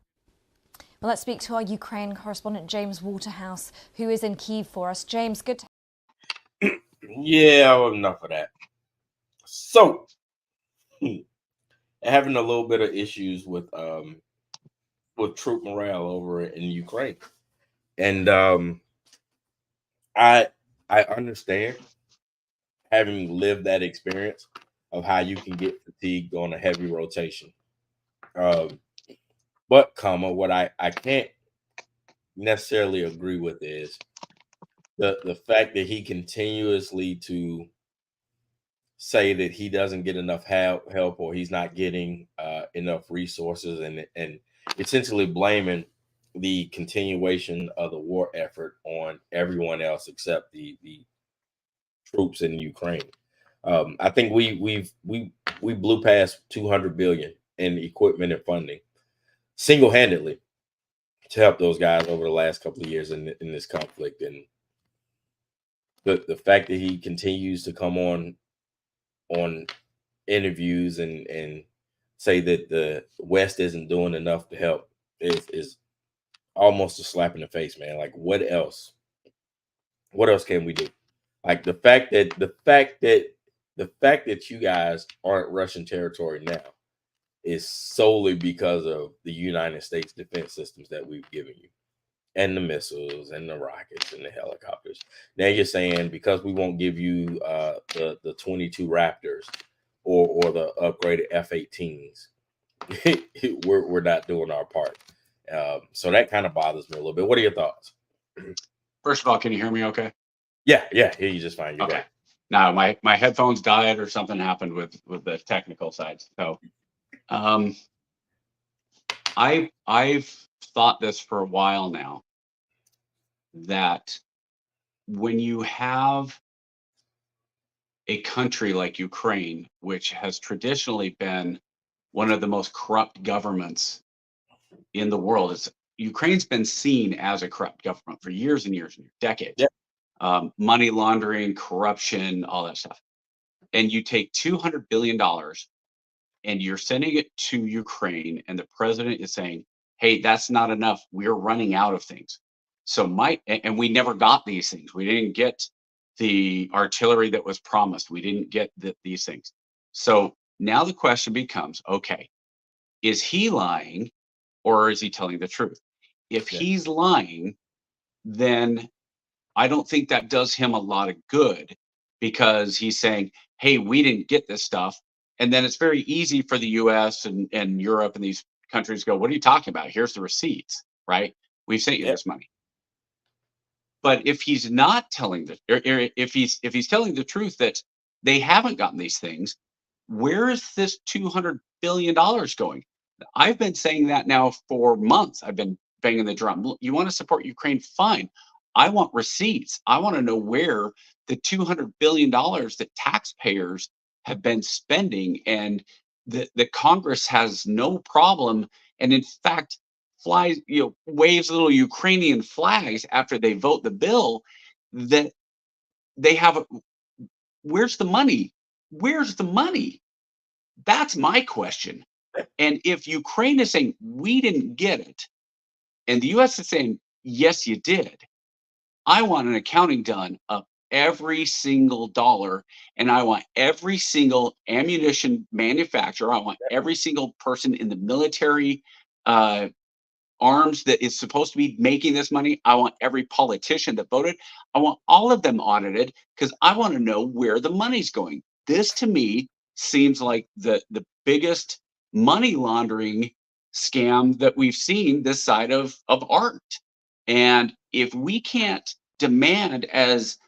Well, let's speak to our Ukraine correspondent, James Waterhouse, who is in Kyiv for us. James, good to Yeah, well, enough of that. So, having a little bit of issues with troop morale over in Ukraine. And I understand, having lived that experience, of how you can get fatigued on a heavy rotation. But what I can't necessarily agree with is the fact that he continuously to say that he doesn't get enough help or he's not getting enough resources, and essentially blaming the continuation of the war effort on everyone else except the troops in Ukraine. I think we blew past 200 billion in equipment and funding single-handedly to help those guys over the last couple of years in this conflict. And the fact that he continues to come on interviews and say that the West isn't doing enough to help is almost a slap in the face, man. Like, what else can we do? Like, the fact that you guys aren't Russian territory now is solely because of the United States defense systems that we've given you, and the missiles and the rockets and the helicopters. Now you're saying because we won't give you the 22 Raptors or the upgraded F-18s, we're not doing our part. So that kind of bothers me a little bit. What are your thoughts? First of all, can you hear me okay? Yeah, hear you just fine. You're okay. Right. Now my headphones died or something happened with the technical side. So I've thought this for a while now, that when you have a country like Ukraine, which has traditionally been one of the most corrupt governments in the world, Ukraine's been seen as a corrupt government for years and years and years, decades. Yeah. Money laundering, corruption, all that stuff. And you take $200 billion and you're sending it to Ukraine, and the president is saying, hey, that's not enough. We're running out of things. So and we never got these things. We didn't get the artillery that was promised. We didn't get these things. So now the question becomes, okay, is he lying or is he telling the truth? If he's lying, then I don't think that does him a lot of good, because he's saying, hey, we didn't get this stuff. And then it's very easy for the US and Europe and these countries to go, what are you talking about? Here's the receipts, right? We've sent you this money. But if he's not telling or if he's telling the truth that they haven't gotten these things, where is this $200 billion going? I've been saying that now for months. I've been banging the drum. Look, you want to support Ukraine? Fine. I want receipts. I want to know where the $200 billion that taxpayers have been spending, and the Congress has no problem, and in fact flies, waves little Ukrainian flags after they vote the bill. That they have. Where's the money? Where's the money? That's my question. And if Ukraine is saying we didn't get it, and the US is saying yes, you did, I want an accounting done of every single dollar, and I want every single ammunition manufacturer, I want every single person in the military arms that is supposed to be making this money. I want every politician that voted. I want all of them audited because I want to know where the money's going. This to me seems like the biggest money laundering scam that we've seen this side of art. And if we can't demand as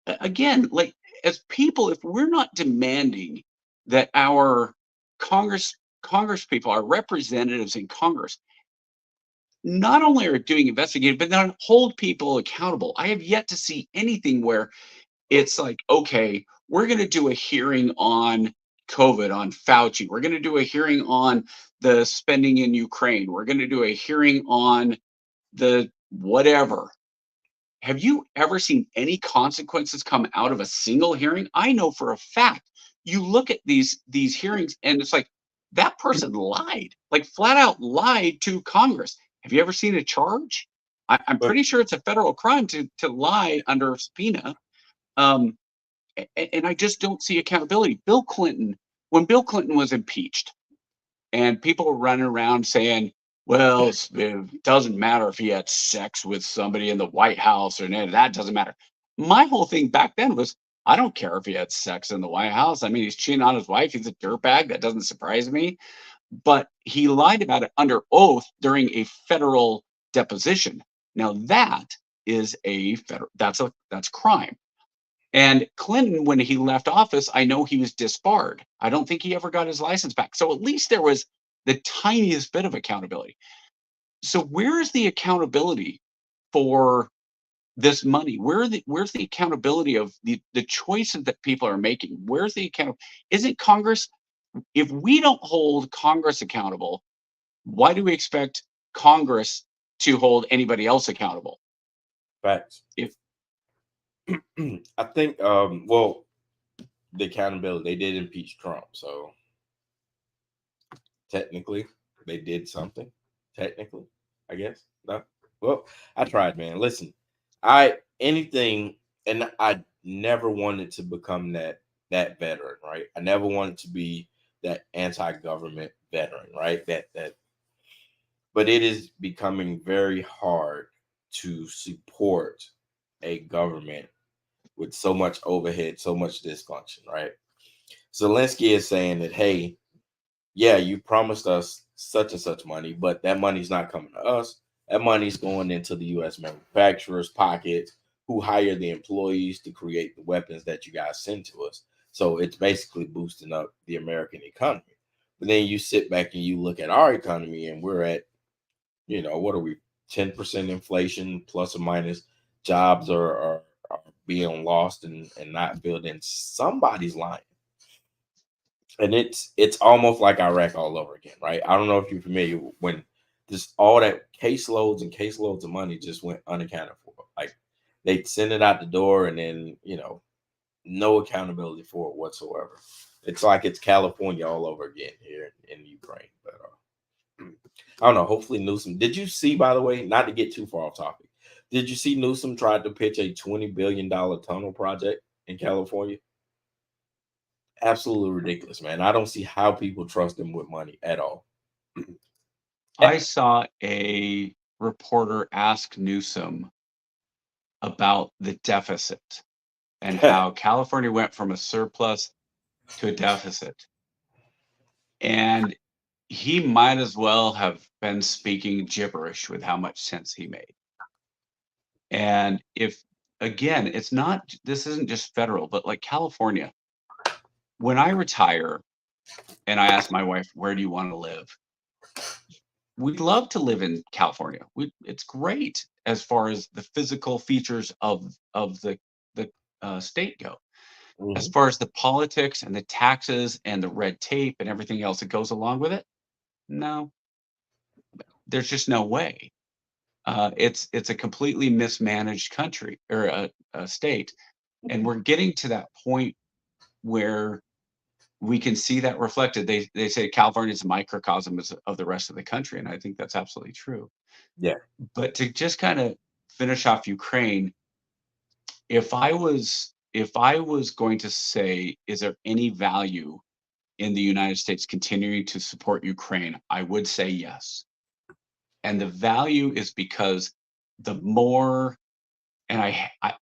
again, like as people, if we're not demanding that our Congress people, our representatives in Congress, not only are doing investigating, but then hold people accountable. I have yet to see anything where it's like, okay, we're going to do a hearing on COVID, on Fauci. We're going to do a hearing on the spending in Ukraine. We're going to do a hearing on the whatever. Have you ever seen any consequences come out of a single hearing? I know for a fact. You look at these hearings and it's like that person lied, like flat out lied to Congress. Have you ever seen a charge? I'm But pretty sure it's a federal crime to lie under subpoena. Um, and I just don't see accountability. Bill Clinton, when Bill Clinton was impeached, and people were running around saying, well, it doesn't matter if he had sex with somebody in the White House or that doesn't matter. My whole thing back then was, I don't care if he had sex in the White House. I mean, he's cheating on his wife. He's a dirtbag. That doesn't surprise me. But he lied about it under oath during a federal deposition. Now that is that's crime. And Clinton, when he left office, I know he was disbarred. I don't think he ever got his license back. So at least there was the tiniest bit of accountability. So where is the accountability for this money? Where's the accountability of the choices that people are making? Where's the account? Isn't Congress, if we don't hold Congress accountable, why do we expect Congress to hold anybody else accountable? facts. If I think well, the accountability, they did impeach Trump, so technically they did something. Technically, I guess. No. Well, I tried, man. Listen, I anything, and I never wanted to become that veteran, right? I never wanted to be that anti-government veteran, right? That but it is becoming very hard to support a government with so much overhead, so much dysfunction, right? Zelensky is saying that, hey, yeah, you promised us such and such money, but that money's not coming to us. That money's going into the U.S. manufacturers' pockets who hire the employees to create the weapons that you guys send to us. So it's basically boosting up the American economy. But then you sit back and you look at our economy, and we're at, what are we, 10% inflation plus or minus. Jobs are being lost and not filled in. Somebody's lying. And it's almost like Iraq all over again, right? I don't know if you're familiar when just all that caseloads and caseloads of money just went unaccounted for. Like they send it out the door and then, no accountability for it whatsoever. It's like it's California all over again here in Ukraine. But I don't know. Hopefully Newsom. Did you see, by the way, not to get too far off topic, did you see Newsom tried to pitch a $20 billion tunnel project in California? Absolutely ridiculous, man. I don't see how people trust him with money at all. I saw a reporter ask Newsom about the deficit and how California went from a surplus to a deficit. And he might as well have been speaking gibberish with how much sense he made. And if, again, this isn't just federal, but like California, when I retire and I ask my wife, where do you want to live? We'd love to live in California. It's great as far as the physical features of the state go. As Mhm. far as the politics and the taxes and the red tape and everything else that goes along with it, no, there's just no way. It's a completely mismanaged country or a state, and we're getting to that point where we can see that reflected. They say California is a microcosm of the rest of the country, and I think that's absolutely true. Yeah. But to just kind of finish off Ukraine, if I was going to say, is there any value in the United States continuing to support Ukraine? I would say yes. And the value is because the more, and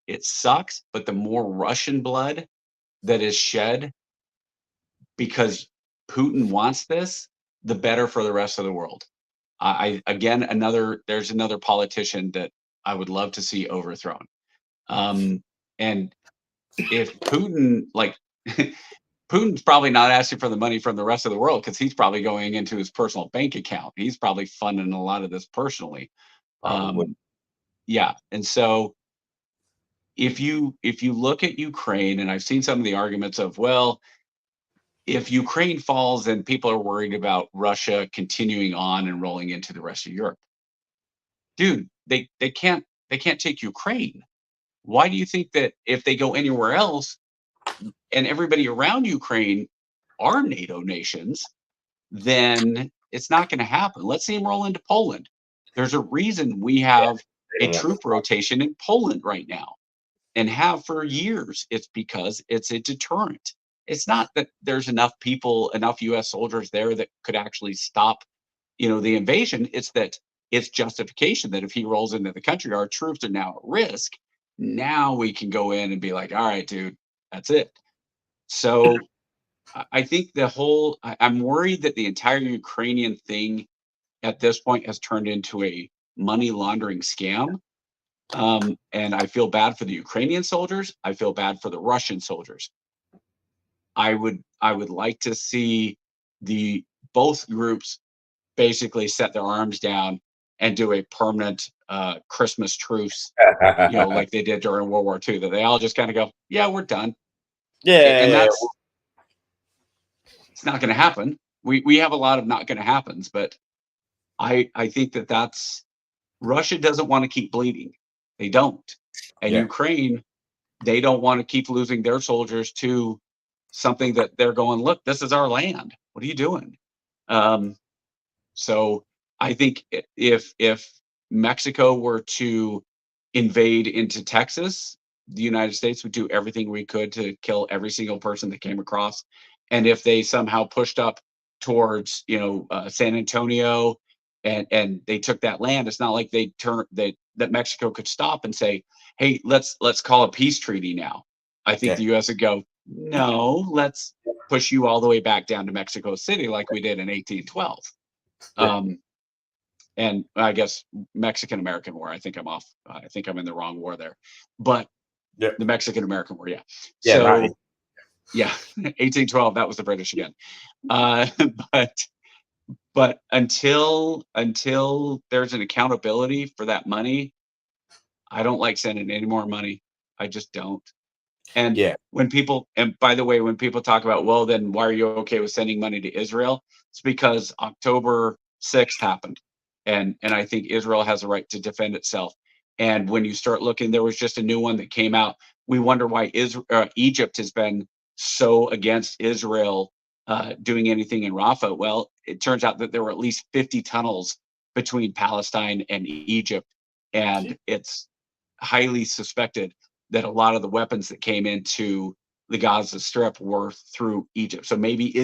it sucks, but the more Russian blood that is shed because Putin wants this, the better for the rest of the world. Again, there's another politician that I would love to see overthrown. And if Putin, like, Putin's probably not asking for the money from the rest of the world because he's probably going into his personal bank account. He's probably funding a lot of this personally. Probably. Yeah, and so if you look at Ukraine, and I've seen some of the arguments of, well, if Ukraine falls, then people are worried about Russia continuing on and rolling into the rest of Europe. Dude, they can't take Ukraine. Why do you think that if they go anywhere else and everybody around Ukraine are NATO nations, then it's not going to happen? Let's see them roll into Poland. There's a reason we Yeah. have They a don't want the troop rotation in Poland right now and have for years. It's because it's a deterrent. It's not that there's enough people, enough US soldiers there that could actually stop, the invasion. It's that it's justification that if he rolls into the country, our troops are now at risk. Now we can go in and be like, all right, dude, that's it. So I think I'm worried that the entire Ukrainian thing at this point has turned into a money laundering scam. And I feel bad for the Ukrainian soldiers. I feel bad for the Russian soldiers. I would like to see the both groups basically set their arms down and do a permanent Christmas truce, like they did during World War II, that they all just kind of go, yeah, we're done. And Yeah. it's not going to happen. We have a lot of not going to happens, but I think that's Russia doesn't want to keep bleeding. They don't. And Yeah. Ukraine, they don't want to keep losing their soldiers to something that they're going, look, this is our land. What are you doing? So I think if Mexico were to invade into Texas, the United States would do everything we could to kill every single person that came across. And if they somehow pushed up towards, San Antonio and they took that land, it's not like that Mexico could stop and say, hey, let's call a peace treaty now. I think Yeah. the US would go, no, let's push you all the way back down to Mexico City like we did in 1812. Yeah. And I guess Mexican American War. I think I'm off. I think I'm in the wrong war there, but Yeah. the Mexican American War, yeah. Yeah, So right. yeah, 1812. That was the British again. Uh, but until there's an accountability for that money, I don't like sending any more money. I just don't. And Yeah. and by the way, when people talk about, well, then why are you okay with sending money to Israel? It's because October 6th happened. And I think Israel has a right to defend itself. And when you start looking, there was just a new one that came out. We wonder why Egypt has been so against Israel doing anything in Rafah. Well, it turns out that there were at least 50 tunnels between Palestine and Egypt. And it's highly suspected that a lot of the weapons that came into the Gaza Strip were through Egypt. So maybe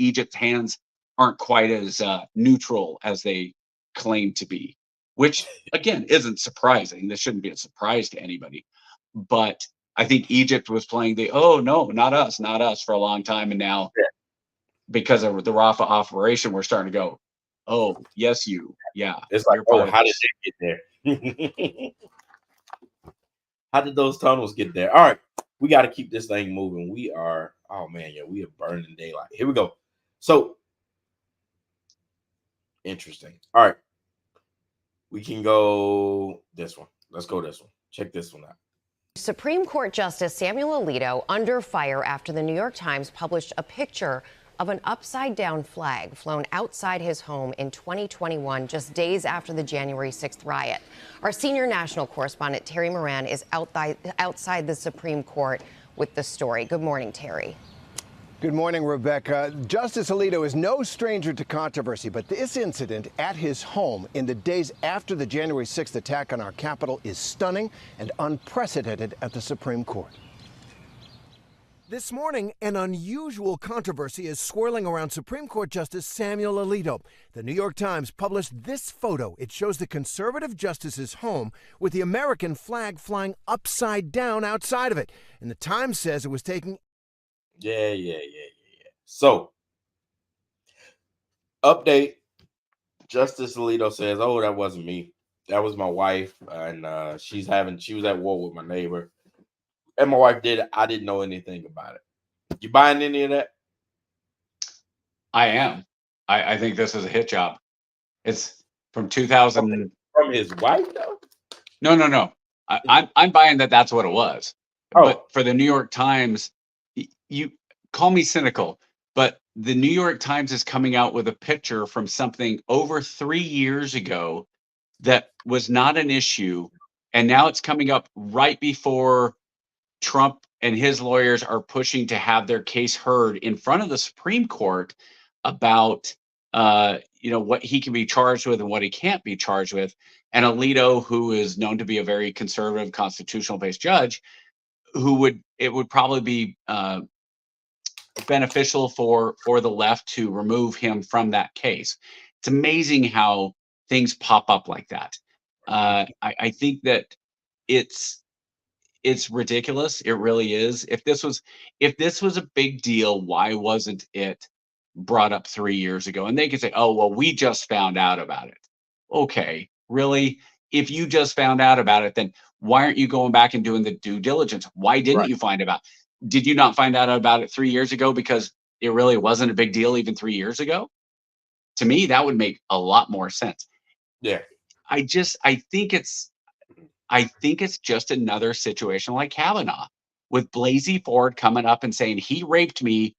Egypt's hands aren't quite as neutral as they claim to be, which again isn't surprising. This shouldn't be a surprise to anybody. But I think Egypt was playing oh no, not us for a long time, and now because of the Rafah operation, we're starting to go, oh yes, yeah, It's like, you're part of how did this. they get there? How did those tunnels get there? All right, we got to keep this thing moving. We are, oh man, yeah, we are burning daylight. Here we go. So interesting. All right, we can go this one. Let's go this one. Check this one out. Supreme Court Justice Samuel Alito under fire after the New York Times published a picture of an upside-down flag flown outside his home in 2021, just days after the January 6th riot. Our senior national correspondent, Terry Moran, is outside the Supreme Court with the story. Good morning, Terry. Good morning, Rebecca. Justice Alito is no stranger to controversy, but this incident at his home in the days after the January 6th attack on our Capitol is stunning and unprecedented at the Supreme Court. This morning, an unusual controversy is swirling around Supreme Court Justice Samuel Alito. The New York Times published this photo. It shows the conservative justice's home with the American flag flying upside down outside of it. And the Times says it was taken. Yeah. So, update. Justice Alito says, "Oh, that wasn't me. That was my wife, and she was at war with my neighbor, and my wife did it. I didn't know anything about it." You buying any of that? I am. I think this is a hit job. It's from 2000. From his wife, though? No. I'm buying that that's what it was. Oh. But for the New York Times, you call me cynical, but the New York Times is coming out with a picture from something over 3 years ago that was not an issue. And now it's coming up right before Trump and his lawyers are pushing to have their case heard in front of the Supreme Court about what he can be charged with and what he can't be charged with. And Alito, who is known to be a very conservative, constitutional-based judge, it would probably be beneficial for the left to remove him from that case. It's amazing how things pop up like that. I think that it's ridiculous. It really is. If this was a big deal, why wasn't it brought up 3 years ago? And they could say, "Oh, well, we just found out about it." Okay, really? If you just found out about it, then why aren't you going back and doing the due diligence? Why didn't you find out? Did you not find out about it 3 years ago because it really wasn't a big deal even 3 years ago? To me, that would make a lot more sense. Yeah. I think it's just another situation like Kavanaugh, with Blasey Ford coming up and saying he raped me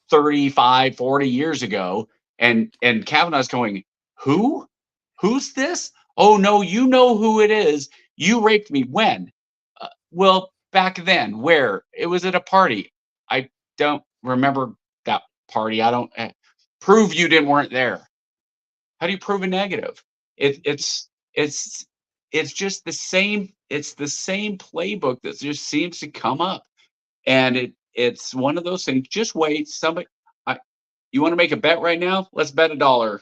35, 40 years ago, and Kavanaugh's going, who's this? Oh no, you know who it is. You raped me when? Well, back then. Where? It was at a party. I don't remember that party. I don't prove you weren't there. How do you prove a negative? It's just the same. It's the same playbook that just seems to come up, and it's one of those things. Just wait. You want to make a bet right now? Let's bet $1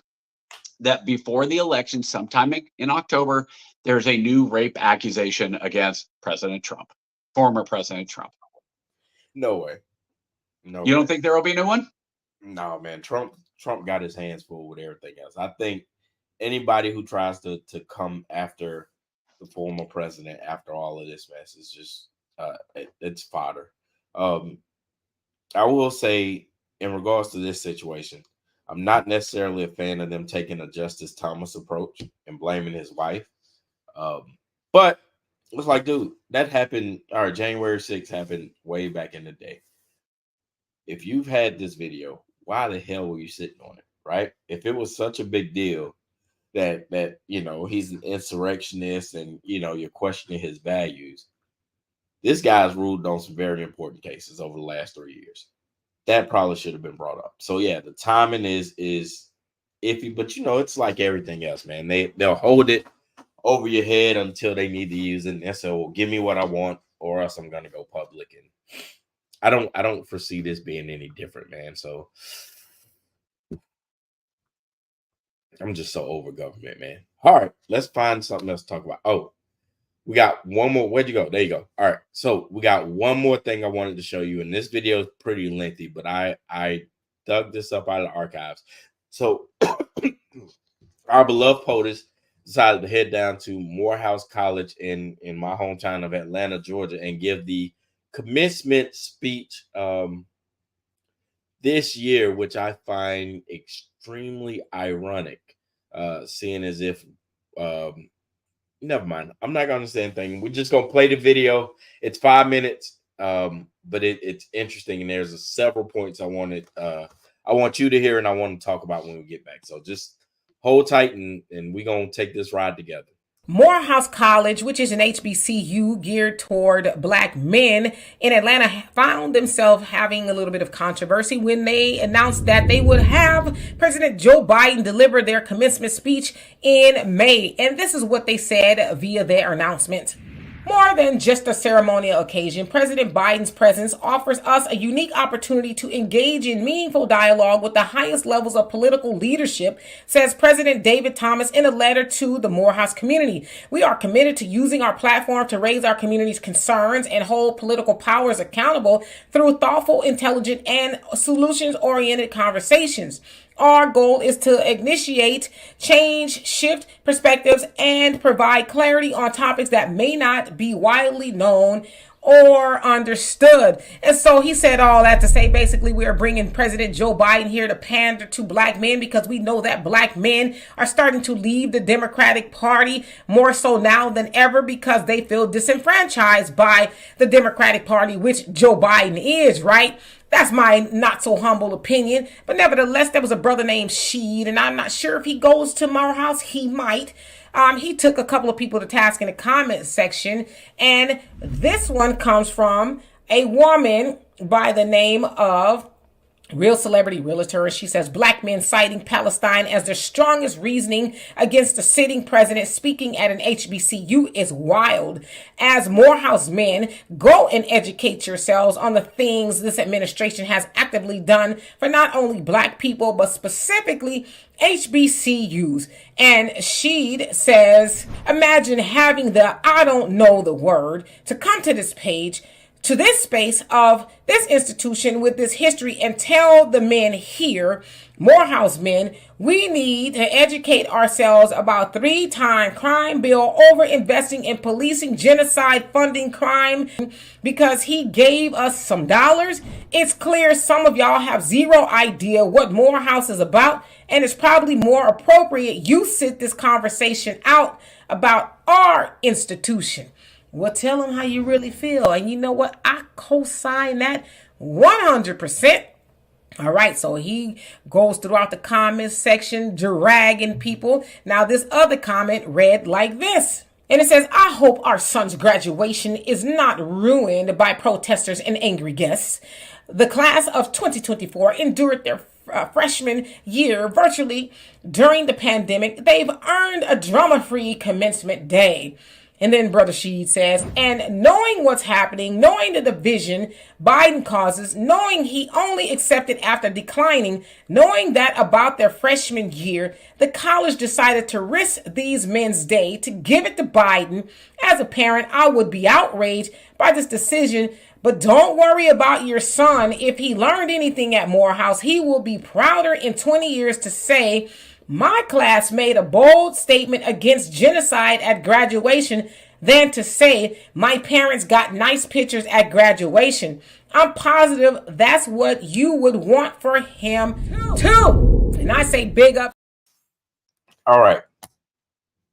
that before the election, sometime in October, there's a new rape accusation against President Trump, former President Trump. No way. No. You don't think there will be a new one? No, man. Trump got his hands full with everything else. I think anybody who tries to come after the former president after all of this mess is just it's fodder. I will say, in regards to this situation, I'm not necessarily a fan of them taking a Justice Thomas approach and blaming his wife. But it's like, dude, that happened. All right, January 6th happened way back in the day. If you've had this video, why the hell were you sitting on it, right? If it was such a big deal that he's an insurrectionist and you're questioning his values, this guy's ruled on some very important cases over the last 3 years. That probably should have been brought up. So yeah, the timing is iffy, but it's like everything else, man. They'll hold it over your head until they need to use it, and they say, "Well, give me what I want, or else I'm gonna go public." And I don't foresee this being any different, man. So I'm just so over government, man. All right, let's find something else to talk about. Oh, we got one more. Where'd you go? There you go. All right. So we got one more thing I wanted to show you. And this video is pretty lengthy, but I dug this up out of the archives. So our beloved POTUS decided to head down to Morehouse College in my hometown of Atlanta, Georgia, and give the commencement speech this year, which I find extremely ironic, seeing as if never mind. I'm not gonna say anything. We're just gonna play the video. It's 5 minutes, but it's interesting, and there's several points I want you to hear, and I want to talk about when we get back. So just hold tight, and we're gonna take this ride together. Morehouse College, which is an HBCU geared toward Black men in Atlanta, found themselves having a little bit of controversy when they announced that they would have President Joe Biden deliver their commencement speech in May. And this is what they said via their announcement. More than just a ceremonial occasion, President Biden's presence offers us a unique opportunity to engage in meaningful dialogue with the highest levels of political leadership, says President David Thomas in a letter to the Morehouse community. We are committed to using our platform to raise our community's concerns and hold political powers accountable through thoughtful, intelligent, and solutions-oriented conversations. Our goal is to initiate change, shift perspectives, and provide clarity on topics that may not be widely known or understood. And so he said all that to say basically we are bringing President Joe Biden here to pander to Black men because we know that Black men are starting to leave the Democratic Party more so now than ever because they feel disenfranchised by the Democratic Party, which Joe Biden is, right? That's my not so humble opinion. But nevertheless, there was a brother named Sheed, and I'm not sure if he goes to Morehouse. He might. He took a couple of people to task in the comment section. And this one comes from a woman by the name of Real Celebrity Realtor. She says, Black men citing Palestine as their strongest reasoning against the sitting president speaking at an HBCU is wild. As Morehouse men, go and educate yourselves on the things this administration has actively done for not only Black people, but specifically HBCUs. And Sheed says, imagine having the I don't know the word to come to this page, to this space of this institution with this history and tell the men here, Morehouse men, we need to educate ourselves about 3-time crime bill, over investing in policing, genocide, funding crime because he gave us some dollars. It's clear some of y'all have zero idea what Morehouse is about, and it's probably more appropriate you sit this conversation out about our institution. Well, tell them how you really feel. And you know what? I co-sign that 100%. All right, so he goes throughout the comments section, dragging people. Now, this other comment read like this. And it says, I hope our son's graduation is not ruined by protesters and angry guests. The class of 2024 endured their freshman year virtually during the pandemic. They've earned a drama-free commencement day. And then Brother Sheed says, and knowing what's happening, knowing the division Biden causes, knowing he only accepted after declining, knowing that about their freshman year, the college decided to risk these men's day to give it to Biden. As a parent, I would be outraged by this decision, but don't worry about your son. If he learned anything at Morehouse, he will be prouder in 20 years to say, my class made a bold statement against genocide at graduation than to say my parents got nice pictures at graduation. I'm positive that's what you would want for him too. And I say big up. All right.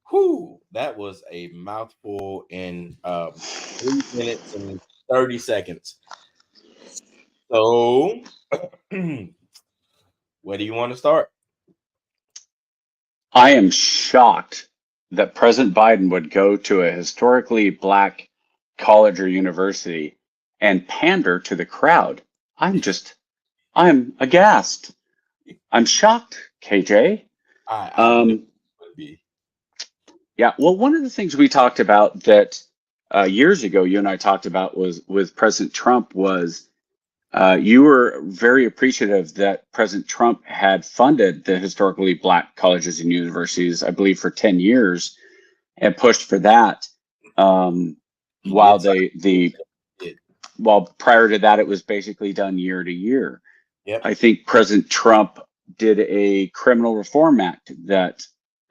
Whew, that was a mouthful in 3 minutes and 30 seconds. So where do you want to start? I am shocked that President Biden would go to a historically Black college or university and pander to the crowd. I'm aghast. I'm shocked, KJ. Yeah, well, one of the things we talked about that years ago, you and I talked about was with President Trump was you were very appreciative that President Trump had funded the historically Black colleges and universities, I believe, for 10 years and pushed for that. While prior to that, it was basically done year to year. Yep. I think President Trump did a criminal reform act that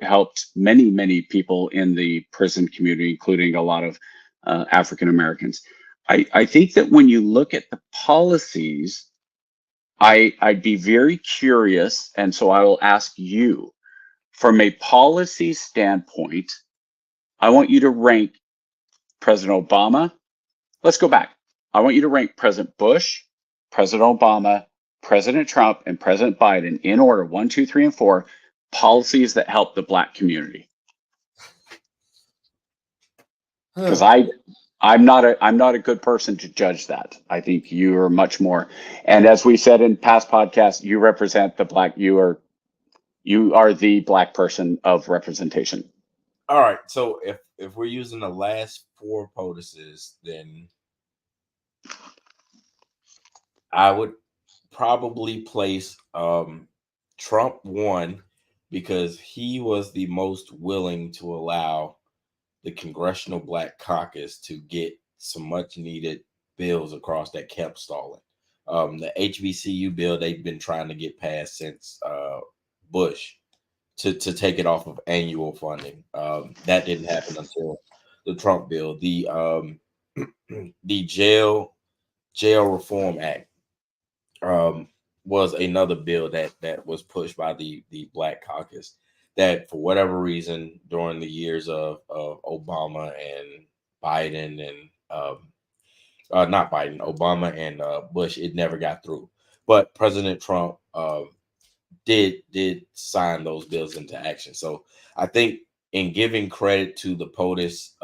helped many, many people in the prison community, including a lot of African Americans. I think that when you look at the policies, I'd be very curious, and so I will ask you, from a policy standpoint, I want you to rank President Obama. Let's go back. I want you to rank President Bush, President Obama, President Trump, and President Biden in order 1, 2, 3, and 4 policies that help the Black community. Because I'm not a good person to judge that. I think you are much more. And as we said in past podcasts, you represent the Black. You are the Black person of representation. All right. So if we're using the last 4 POTUSes, then I would probably place Trump 1 because he was the most willing to allow the Congressional Black Caucus to get some much needed bills across that kept stalling. The HBCU bill they've been trying to get passed since Bush to take it off of annual funding. That didn't happen until the Trump bill. The jail reform act was another bill that was pushed by the Black Caucus that for whatever reason during the years of Obama and Biden and not Biden, Obama and Bush, it never got through. But President Trump did sign those bills into action. So I think in giving credit to the POTUS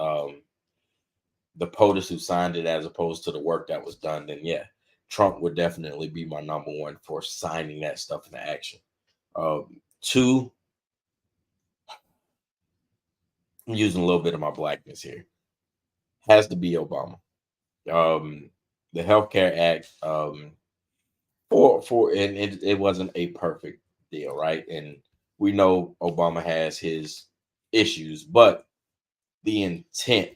who signed it as opposed to the work that was done, then yeah, Trump would definitely be my number 1 for signing that stuff into action. 2, I'm using a little bit of my blackness here, has to be Obama. The Healthcare Act, and it wasn't a perfect deal, right? And we know Obama has his issues, but the intent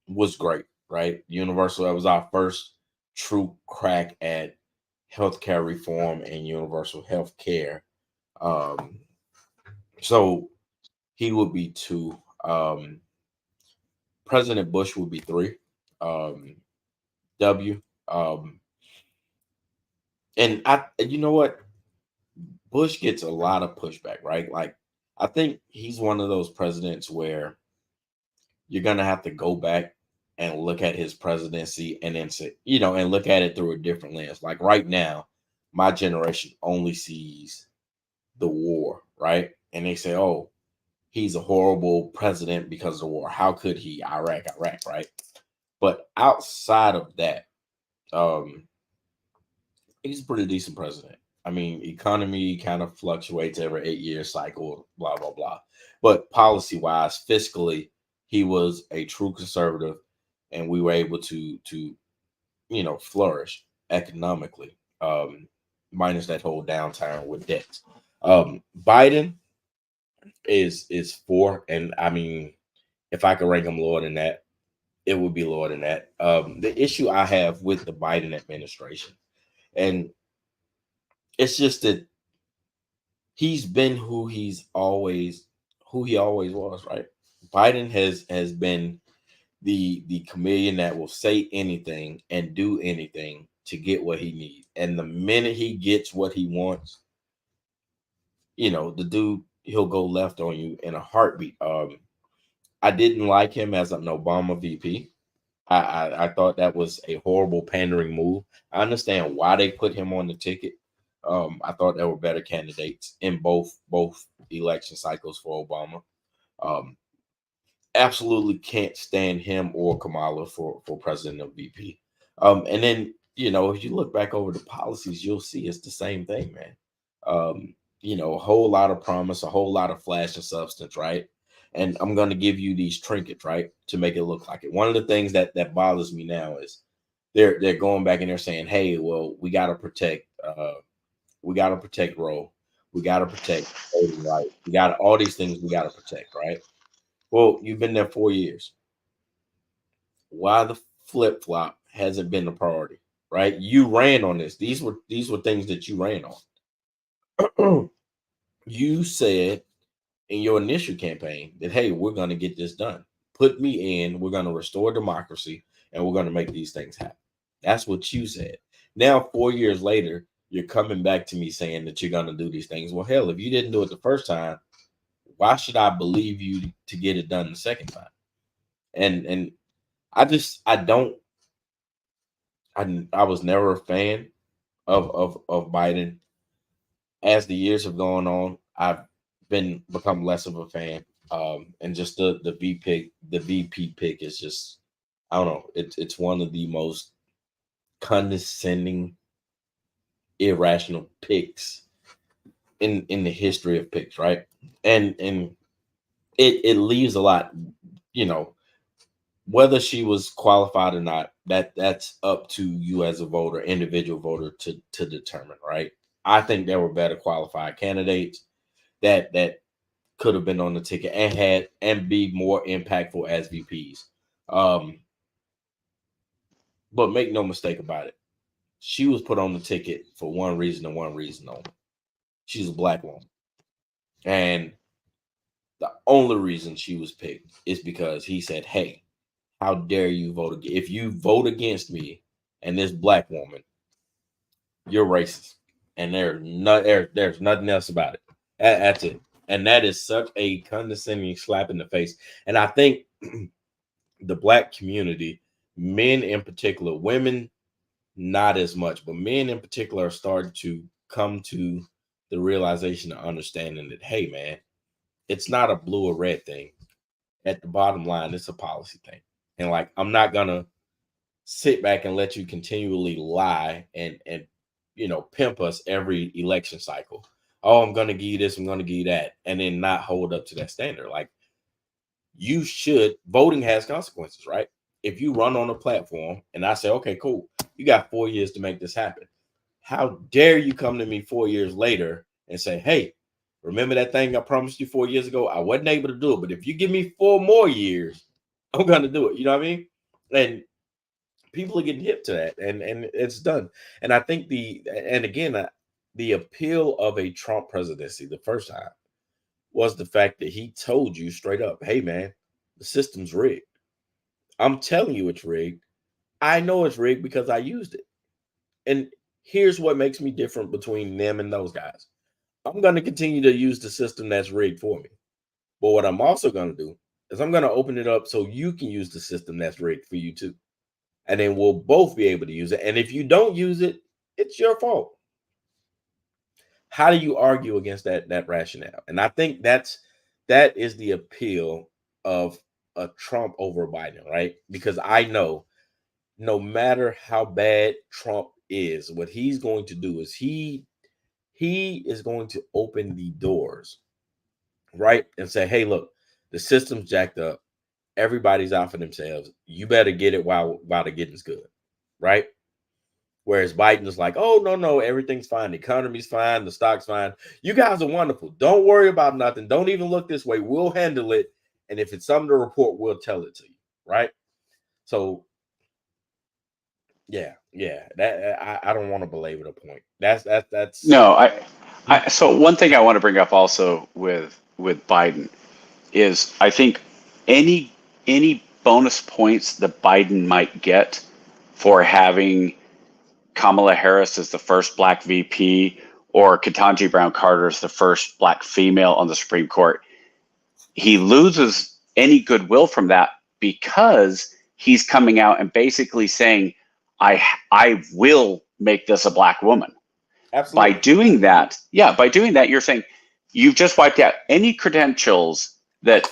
was great, right? Universal, that was our first true crack at healthcare reform and universal health care. So he would be 2. President Bush would be 3. W. And you know what? Bush gets a lot of pushback, right? Like, I think he's one of those presidents where you're gonna have to go back and look at his presidency and then say, and look at it through a different lens. Like right now, my generation only sees the war, right? And they say, oh, he's a horrible president because of the war. How could he? Iraq, right? But outside of that, he's a pretty decent president. I mean, economy kind of fluctuates every 8-year cycle, blah, blah, blah. But policy-wise, fiscally, he was a true conservative, and we were able to flourish economically, minus that whole downturn with debt. Biden is 4, and I mean, if I could rank him lower than that, it would be lower than that. The issue I have with the Biden administration, and it's just that he's been who he always was, right? Biden has been the chameleon that will say anything and do anything to get what he needs. And the minute he gets what he wants, the dude, he'll go left on you in a heartbeat. I didn't like him as an Obama VP. I thought that was a horrible pandering move. I understand why they put him on the ticket. I thought there were better candidates in both election cycles for Obama. Absolutely can't stand him or Kamala for president of VP. And then if you look back over the policies, you'll see it's the same thing, man. A whole lot of promise, a whole lot of flash and substance, right? And I'm going to give you these trinkets, right, to make it look like it. One of the things that bothers me now is they're going back and they're saying, hey, well, we got to protect Roe, we got to protect voting rights, we got all these things we got to protect, right? Well, you've been there 4 years. Why the flip flop hasn't been a priority, right? You ran on this. These were things that you ran on. You said in your initial campaign that, hey, we're going to get this done. Put me in. We're going to restore democracy, and we're going to make these things happen. That's what you said. Now, 4 years later, you're coming back to me saying that you're going to do these things. Well, hell, if you didn't do it the first time, why should I believe you to get it done the second time? And I was never a fan of Biden. As the years have gone on, I've become less of a fan. And just the VP pick is just, I don't know. It's one of the most condescending, irrational picks in the history of picks, right? And it leaves a lot, you know, whether she was qualified or not, that's up to you as a voter, individual voter, to determine, right? I think there were better qualified candidates that could have been on the ticket and be more impactful as VPs. But make no mistake about it, she was put on the ticket for one reason and one reason only. She's a black woman, and the only reason she was picked is because he said, "Hey, how dare you vote if you vote against me and this black woman, you're racist." And there's nothing else about it. That's it. And that is such a condescending slap in the face. And I think the black community, men in particular, women not as much, but men in particular are starting to come to the realization and understanding that, hey man, it's not a blue or red thing. At the bottom line, it's a policy thing. And like, I'm not gonna sit back and let you continually lie and pimp us every election cycle. Oh, I'm gonna give you this, I'm gonna give you that, and then not hold up to that standard. Like, you should, voting has consequences, right? If you run on a platform and I say, okay, cool, you got 4 years to make this happen. How dare you come to me 4 years later and say, hey, remember that thing I promised you 4 years ago? I wasn't able to do it, but if you give me 4 more years, I'm gonna do it. You know what I mean? And people are getting hip to that, and it's done. And I think the appeal of a Trump presidency the first time was the fact that he told you straight up, hey man, the system's rigged. I'm telling you it's rigged. I know it's rigged because I used it. And here's what makes me different between them and those guys. I'm going to continue to use the system that's rigged for me. But what I'm also going to do is I'm going to open it up so you can use the system that's rigged for you too. And then we'll both be able to use it. And if you don't use it, it's your fault. How do you argue against that rationale? And I think that is the appeal of a Trump over Biden, right? Because I know no matter how bad Trump is, what he's going to do is he is going to open the doors, right? And say, hey, look, the system's jacked up. Everybody's out for themselves. You better get it while the getting's good, right? Whereas Biden is like, oh, no, everything's fine. The economy's fine. The stock's fine. You guys are wonderful. Don't worry about nothing. Don't even look this way. We'll handle it. And if it's something to report, we'll tell it to you, right? So, yeah. That I don't want to belabor the point. That's No, so one thing I want to bring up also with Biden is I think any bonus points that Biden might get for having Kamala Harris as the first black VP or Ketanji Brown Carter as the first black female on the Supreme Court, he loses any goodwill from that because he's coming out and basically saying, I will make this a black woman. Absolutely. By doing that, you're saying you've just wiped out any credentials that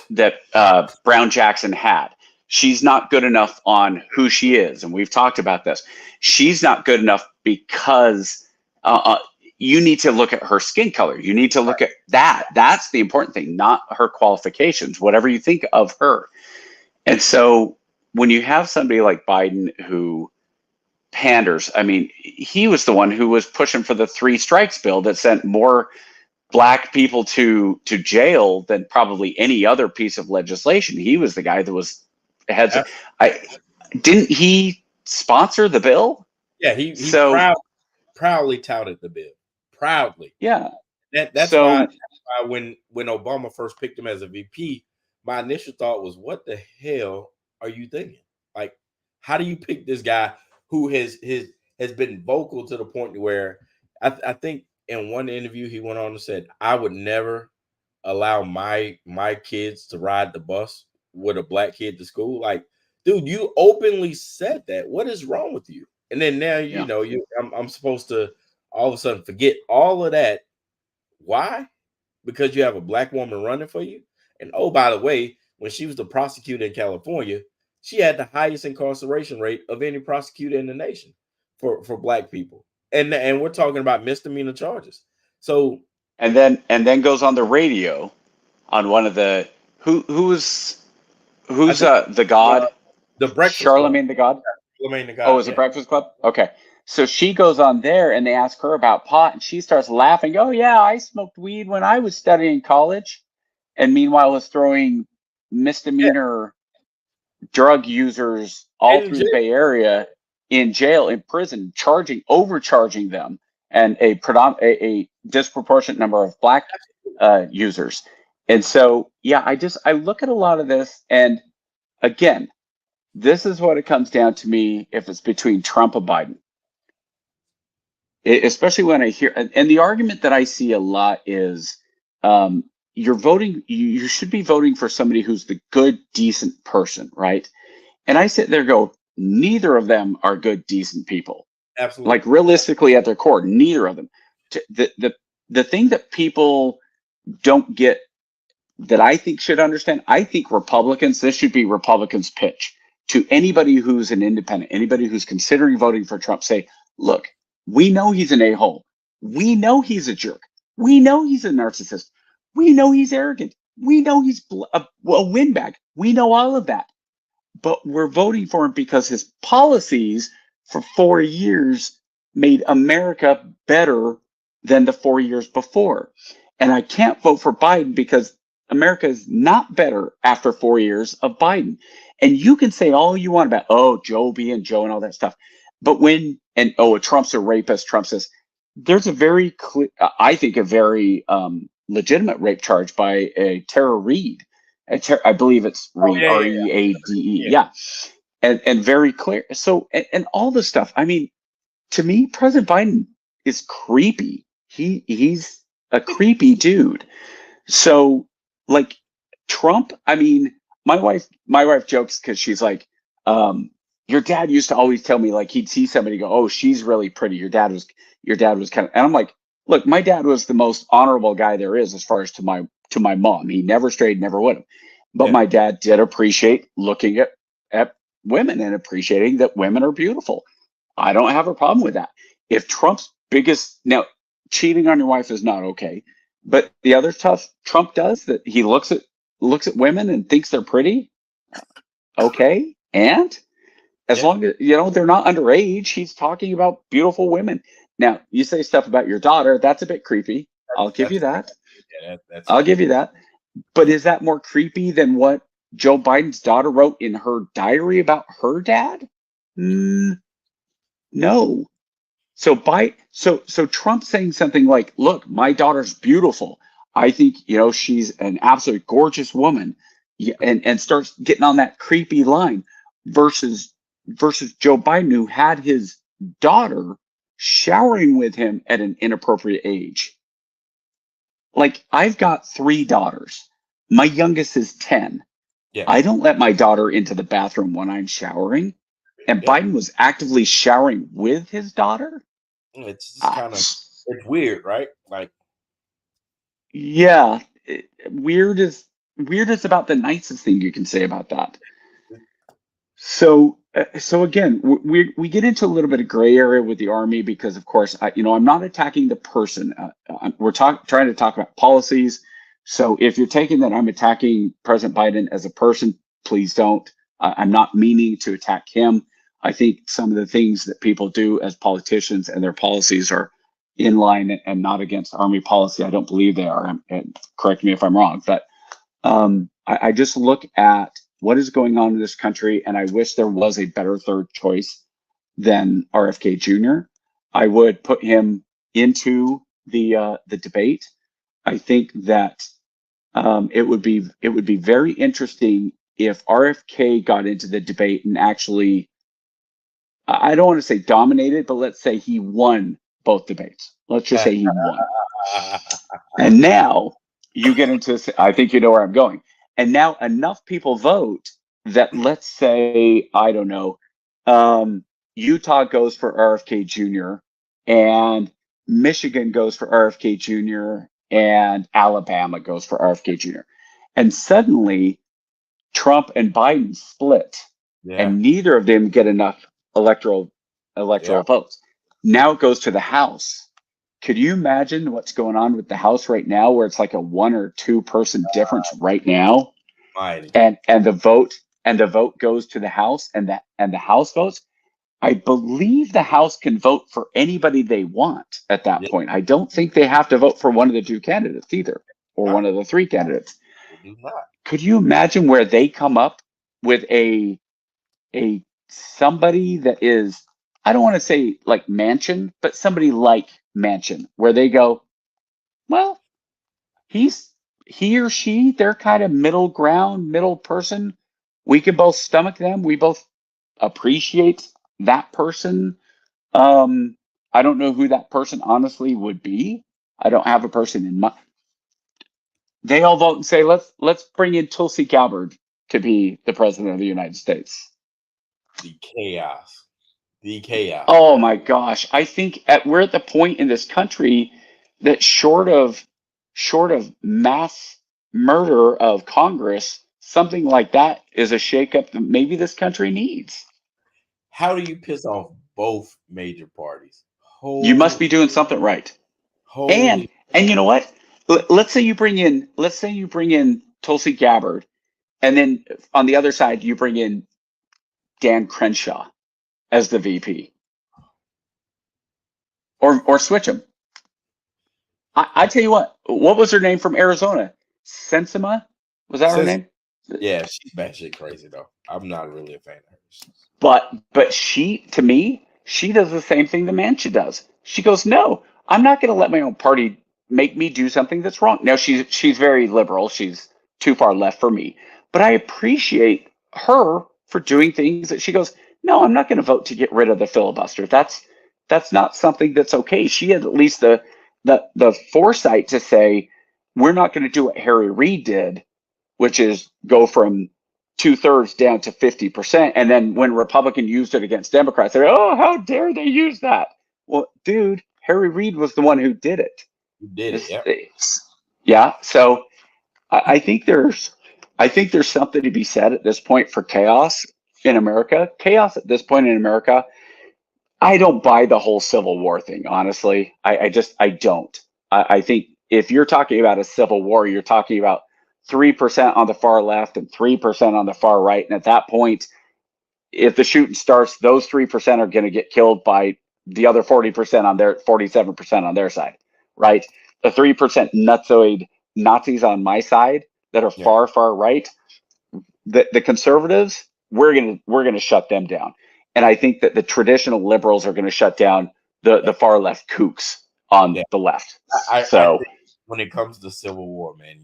Brown Jackson had. She's not good enough on who she is, and we've talked about this. She's not good enough because you need to look at her skin color. You need to look at that. That's the important thing, not her qualifications, whatever you think of her. And so when you have somebody like Biden who panders, I mean, he was the one who was pushing for the 3 strikes bill that sent more black people to jail than probably any other piece of legislation. He was the guy that was didn't he sponsor the bill? Yeah, he proudly touted the bill. Proudly. Yeah. That's So, why when Obama first picked him as a VP, my initial thought was, what the hell are you thinking? Like, how do you pick this guy who has been vocal to the point where I think in one interview he went on and said, I would never allow my kids to ride the bus with a black kid to school. Like, dude, you openly said that. What is wrong with you? And then now yeah. I'm supposed to all of a sudden forget all of that. Why? Because you have a black woman running for you. And oh, by the way, when she was the prosecutor in California, she had the highest incarceration rate of any prosecutor in the nation for black people. And we're talking about misdemeanor charges. So And then goes on the radio on one of the who's the God? the Breakfast Club. Charlemagne the God? Charlemagne the God. Oh, is it Breakfast Club? Okay. So she goes on there and they ask her about pot and she starts laughing. Oh yeah, I smoked weed when I was studying college. And meanwhile was throwing misdemeanor drug users all In through jail. the Bay Area in jail, in prison, overcharging them, and a disproportionate number of black users. And so, yeah, I look at a lot of this, and again, this is what it comes down to me if it's between Trump and Biden. Especially when I hear, and the argument that I see a lot is, you're voting, you should be voting for somebody who's the good, decent person, right? And I sit there and go, neither of them are good, decent people. Absolutely. Like realistically at their core, neither of them. The thing that people don't get that I think should understand, I think Republicans, this should be Republicans' pitch to anybody who's an independent, anybody who's considering voting for Trump, say, look, we know he's an a-hole. We know he's a jerk. We know he's a narcissist. We know he's arrogant. We know he's a windbag. We know all of that. But we're voting for him because his policies for 4 years made America better than the 4 years before. And I can't vote for Biden because America is not better after 4 years of Biden. And you can say all you want about, oh, Joe being Joe and all that stuff. But Trump's a rapist, Trump says, there's a very clear, I think a very legitimate rape charge by Tara Reid. I believe it's Reid, R-E-A-D-E. Yeah. And very clear. So, and all this stuff. I mean, to me, President Biden is creepy. He's a creepy dude. So, like Trump, I mean, my wife jokes because she's like, your dad used to always tell me, like, he'd see somebody go, oh, she's really pretty. Your dad was kind of, and I'm like, look, my dad was the most honorable guy there is as far as to my mom. He never strayed, never would have. But my dad did appreciate looking at women and appreciating that women are beautiful. I don't have a problem with that. If Trump's now, cheating on your wife is not okay, but the other stuff Trump does, that he looks at women and thinks they're pretty, okay, and as long as they're not underage, he's talking about beautiful women. Now, you say stuff about your daughter, that's a bit creepy. I'll give you that. I'll give you that. But is that more creepy than what Joe Biden's daughter wrote in her diary about her dad? No. So Trump saying something like, look, my daughter's beautiful. I think, she's an absolutely gorgeous woman, and starts getting on that creepy line versus Joe Biden, who had his daughter showering with him at an inappropriate age. Like, I've got 3 daughters. My youngest is 10. Yeah. I don't let my daughter into the bathroom when I'm showering. And Biden was actively showering with his daughter. It's kind of, it's weird, right? Like, yeah, weird is about the nicest thing you can say about that. So again, we get into a little bit of gray area with the Army because, of course, I'm not attacking the person. We're trying to talk about policies. So if you're taking that I'm attacking President Biden as a person, please don't. I'm not meaning to attack him. I think some of the things that people do as politicians and their policies are in line and not against Army policy. I don't believe they are. And correct me if I'm wrong, but I just look at what is going on in this country, and I wish there was a better third choice than RFK Jr. I would put him into the debate. I think that it would be very interesting if RFK got into the debate and actually, I don't want to say dominated, but let's say he won both debates. Let's just say he won. And now you get into, I think you know where I'm going. And now enough people vote that, let's say, I don't know, Utah goes for RFK Jr. and Michigan goes for RFK Jr. and Alabama goes for RFK Jr. And suddenly Trump and Biden split, and neither of them get enough electoral votes. Now it goes to the House. Could you imagine what's going on with the House right now, where it's like a 1 or 2 person difference right now, and the vote goes to the House, and the House votes? I believe the House can vote for anybody they want at that point. I don't think they have to vote for one of the 2 candidates either, or one of the 3 candidates. Could you imagine where they come up with a somebody that is, I don't want to say like Manchin, but somebody like Manchin, where they go, well, he or she, they're kind of middle ground, middle person. We can both stomach them. We both appreciate that person. I don't know who that person honestly would be. I don't have a person in mind. They all vote and say, let's bring in Tulsi Gabbard to be the president of the United States. The chaos. Oh my gosh. I think we're at the point in this country that short of mass murder of Congress, something like that is a shakeup that maybe this country needs. How do you piss off both major parties? You must be doing something right. And you know what? Let's say you bring in Tulsi Gabbard, and then on the other side you bring in Dan Crenshaw as the VP, or switch them. I tell you what was her name from Arizona? Sensima? Was that her name? Yeah, she's batshit crazy though. I'm not really a fan of hers. But she, to me, she does the same thing the Manchin does. She goes, no, I'm not going to let my own party make me do something that's wrong. Now she's very liberal. She's too far left for me, but I appreciate her for doing things that she goes, no, I'm not going to vote to get rid of the filibuster. That's not something that's okay. She had at least the foresight to say, we're not going to do what Harry Reid did, which is go from 2/3 down to 50%. And then when Republican used it against Democrats, they're, oh, how dare they use that? Well, dude, Harry Reid was the one who did it. Yeah. So I think there's something to be said at this point for chaos in America. Chaos at this point in America. I don't buy the whole Civil War thing, honestly. I don't. I think if you're talking about a civil war, you're talking about 3% on the far left and 3% on the far right. And at that point, if the shooting starts, those 3% are going to get killed by the other 40% on their 47% on their side, right? The 3% nutsoid Nazis on my side that are far, far right, the conservatives, we're gonna shut them down. And I think that the traditional liberals are going to shut down the far left kooks on the left. I think when it comes to Civil War, man,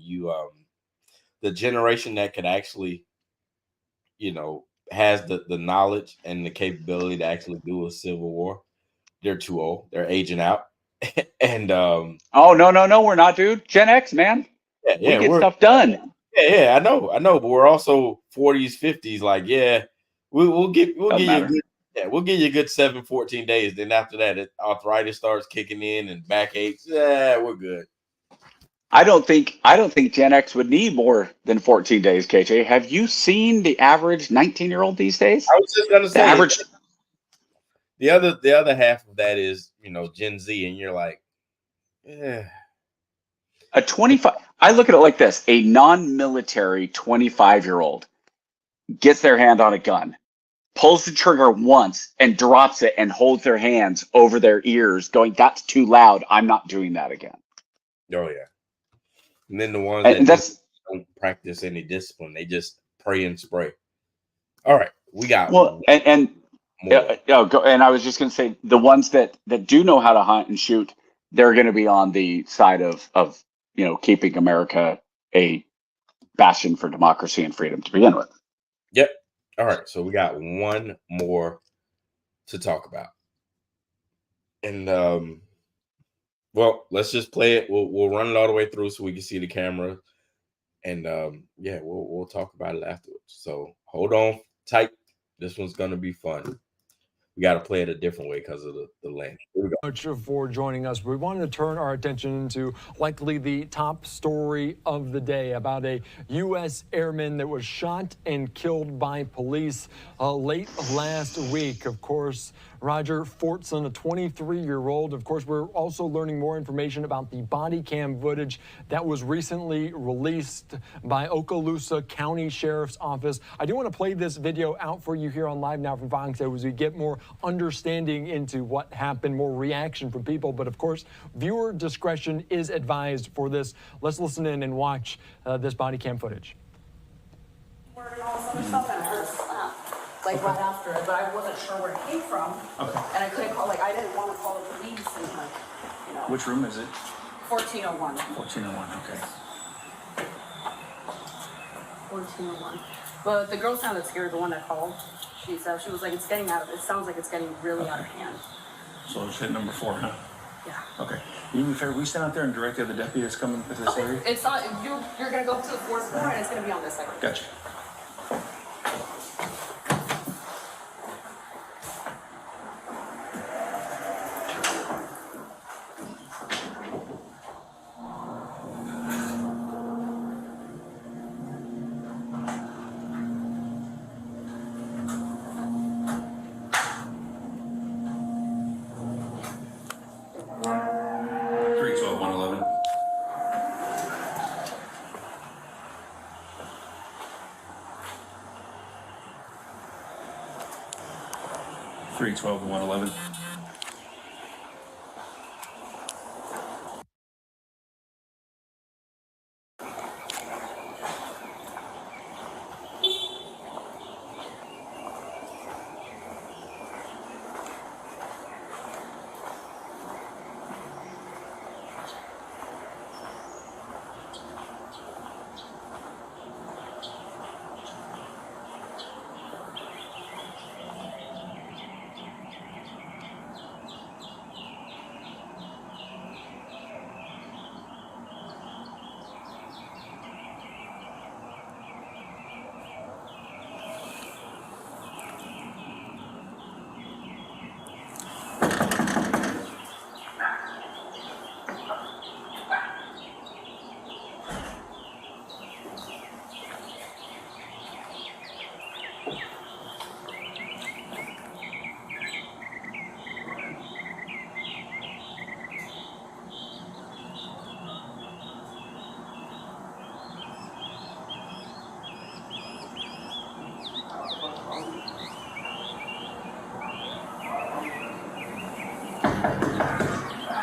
the generation that could actually, has the knowledge and the capability to actually do a Civil War, they're too old. They're aging out. And oh no, we're not, dude. Gen X, man. We get stuff done. Yeah, I know, but we're also 40s, 50s. Like, we'll give you a good 7-14 days. Then after that, arthritis starts kicking in and backaches. Yeah, we're good. I don't think Gen X would need more than 14 days, KJ. Have you seen the average 19-year-old these days? I was just gonna say the other half of that is, Gen Z, and you're like, a 25. I look at it like this: a non-military 25-year-old gets their hand on a gun, pulls the trigger once and drops it and holds their hands over their ears going, that's too loud. I'm not doing that again. Oh yeah. And then the ones that don't practice any discipline, they just pray and spray. All right. We got and I was just going to say the ones that do know how to hunt and shoot, they're going to be on the side of keeping America a bastion for democracy and freedom to begin with. Yep. All right. So we got one more to talk about. And well, let's just play it. We'll run it all the way through so we can see the camera. And yeah, we'll talk about it afterwards. So hold on tight. This one's gonna be fun. We got to play it a different way because of the length. Here we go. Much for joining us. We wanted to turn our attention to likely the top story of the day about a U.S. airman that was shot and killed by police late last week. Of course, Roger Fortson, a 23-year-old. Of course, we're also learning more information about the body cam footage that was recently released by Okaloosa County Sheriff's Office. I do want to play this video out for you here on Live Now from Fox as we get more understanding into what happened, more reaction from people. But of course, viewer discretion is advised for this. Let's listen in and watch this body cam footage. Like right after it, but I wasn't sure where it came from. Okay. And I couldn't call, like, I didn't want to call the police and, like, you know. Which room is it? 1401. 1401, okay. 1401. But the girl sounded scared, the one that called. She said, she was like, it sounds like it's getting really out of hand. So it's hit number 4, huh? Yeah. Okay. You be fair, we stand out there and directed the deputy that's coming to this area? It's not, you're going to go up to the 4th floor and it's going to be on this side. Gotcha. Three 12 and 111.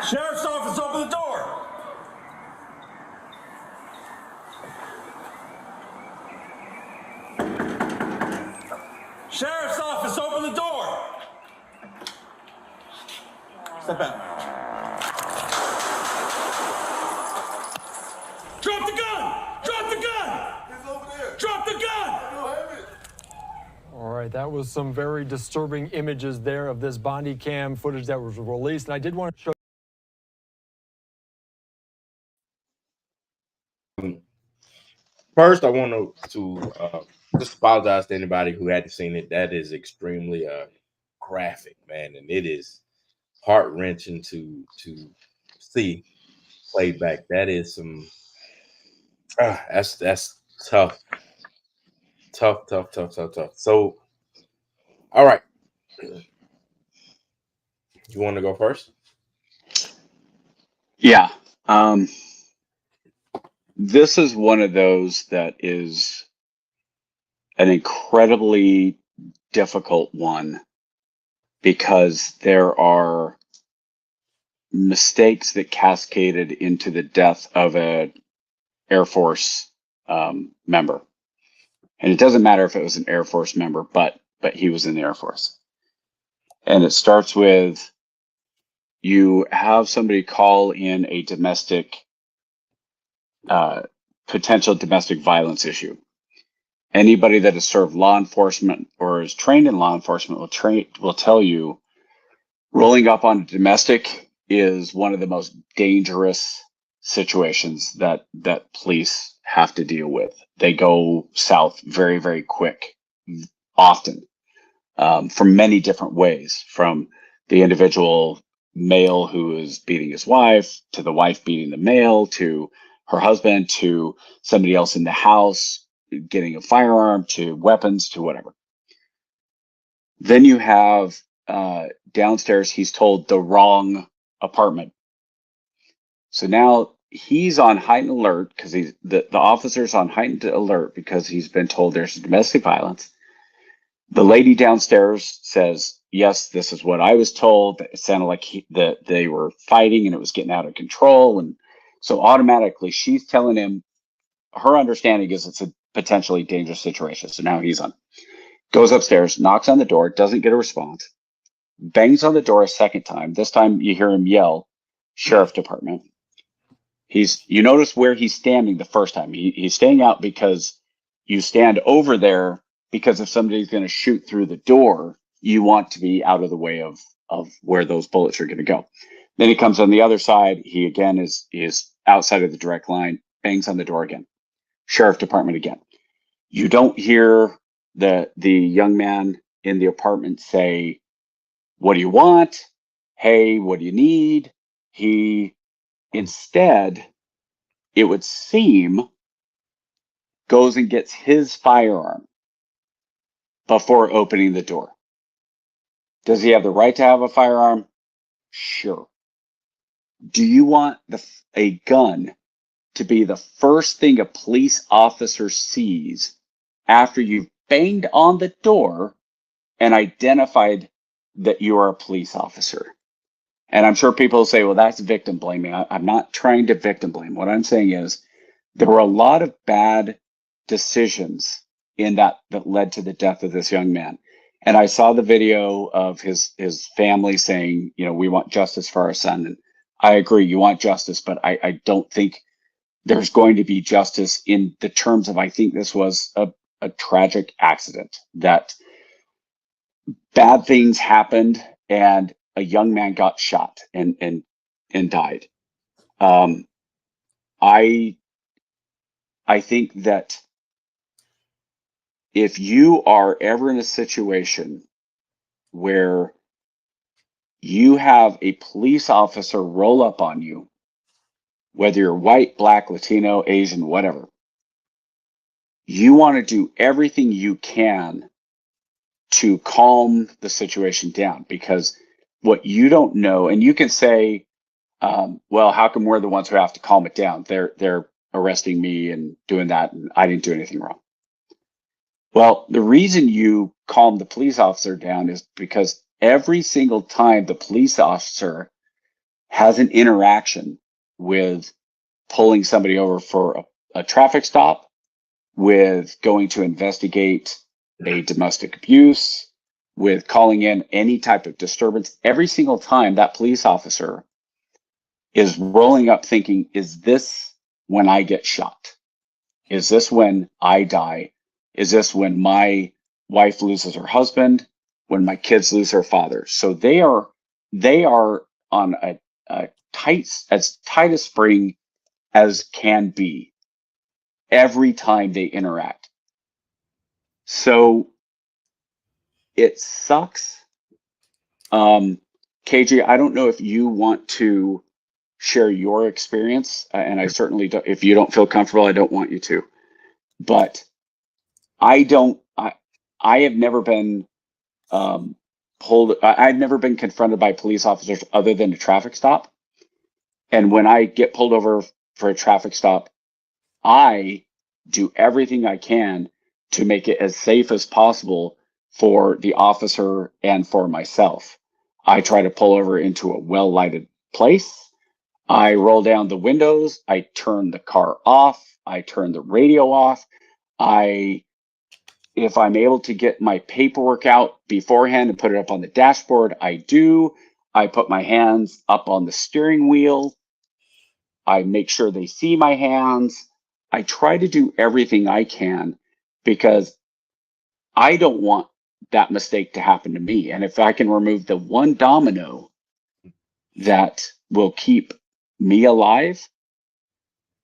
Sheriff's office, open the door! Sheriff's office, open the door! Step out. Drop the gun! Drop the gun! It's over there. Drop the gun! I don't have it. All right, that was some very disturbing images there of this body cam footage that was released. And I did want to show. First, I want to just apologize to anybody who hadn't seen it. That is extremely graphic, man, and it is heart-wrenching to see played back. That is some that's tough. Tough. So, all right, you want to go first? Yeah. This is one of those that is an incredibly difficult one because there are mistakes that cascaded into the death of an Air Force member. And it doesn't matter if it was an Air Force member, but he was in the Air Force. And it starts with you have somebody call in a domestic potential domestic violence issue. Anybody that has served law enforcement or is trained in law enforcement will tell you rolling up on a domestic is one of the most dangerous situations that police have to deal with. They go south very, very quick, often, from many different ways, from the individual male who is beating his wife, to the wife beating the male, to her husband, to somebody else in the house getting a firearm, to weapons, to whatever. Then you have downstairs, he's told the wrong apartment. So now he's on heightened alert because the officer's on heightened alert because he's been told there's domestic violence. The lady downstairs says, yes, this is what I was told. It sounded like that they were fighting and it was getting out of control. And so automatically she's telling him her understanding is it's a potentially dangerous situation. So now he's goes upstairs, knocks on the door, doesn't get a response, bangs on the door a second time. This time you hear him yell, "Sheriff Department." You notice where he's standing the first time. He's staying out because you stand over there because if somebody's going to shoot through the door, you want to be out of the way of where those bullets are going to go. Then he comes on the other side. He again is outside of the direct line, bangs on the door again. Sheriff Department again. You don't hear the young man in the apartment say, "What do you want? Hey, what do you need?" Instead, it would seem, goes and gets his firearm before opening the door. Does he have the right to have a firearm? Sure. Do you want a gun to be the first thing a police officer sees after you've banged on the door and identified that you are a police officer? And I'm sure people will say, well, that's victim blaming. I'm not trying to victim blame. What I'm saying is there were a lot of bad decisions in that led to the death of this young man. And I saw the video of his family saying, we want justice for our son. And I agree, you want justice, but I don't think there's going to be justice in the terms of, I think this was a tragic accident, that bad things happened and a young man got shot and died. I think that if you are ever in a situation where you have a police officer roll up on you, whether you're white, black, Latino, Asian, whatever, you want to do everything you can to calm the situation down, because what you don't know, and you can say, well, how come we're the ones who have to calm it down? They're arresting me and doing that, and I didn't do anything wrong. Well, the reason you calm the police officer down is because every single time the police officer has an interaction with pulling somebody over for a traffic stop, with going to investigate a domestic abuse, with calling in any type of disturbance, every single time that police officer is rolling up thinking, is this when I get shot? Is this when I die? Is this when my wife loses her husband? When my kids lose their father? So they are on a as tight a spring as can be every time they interact. So it sucks. KJ, I don't know if you want to share your experience, and I certainly don't. If you don't feel comfortable, I don't want you to. But I have never been I've never been confronted by police officers other than a traffic stop. And when I get pulled over for a traffic stop, I do everything I can to make it as safe as possible for the officer and for myself. I try to pull over into a well-lighted place. I roll down the windows. I turn the car off. I turn the radio off. If I'm able to get my paperwork out beforehand and put it up on the dashboard, I do. I put my hands up on the steering wheel. I make sure they see my hands. I try to do everything I can because I don't want that mistake to happen to me. And if I can remove the one domino that will keep me alive,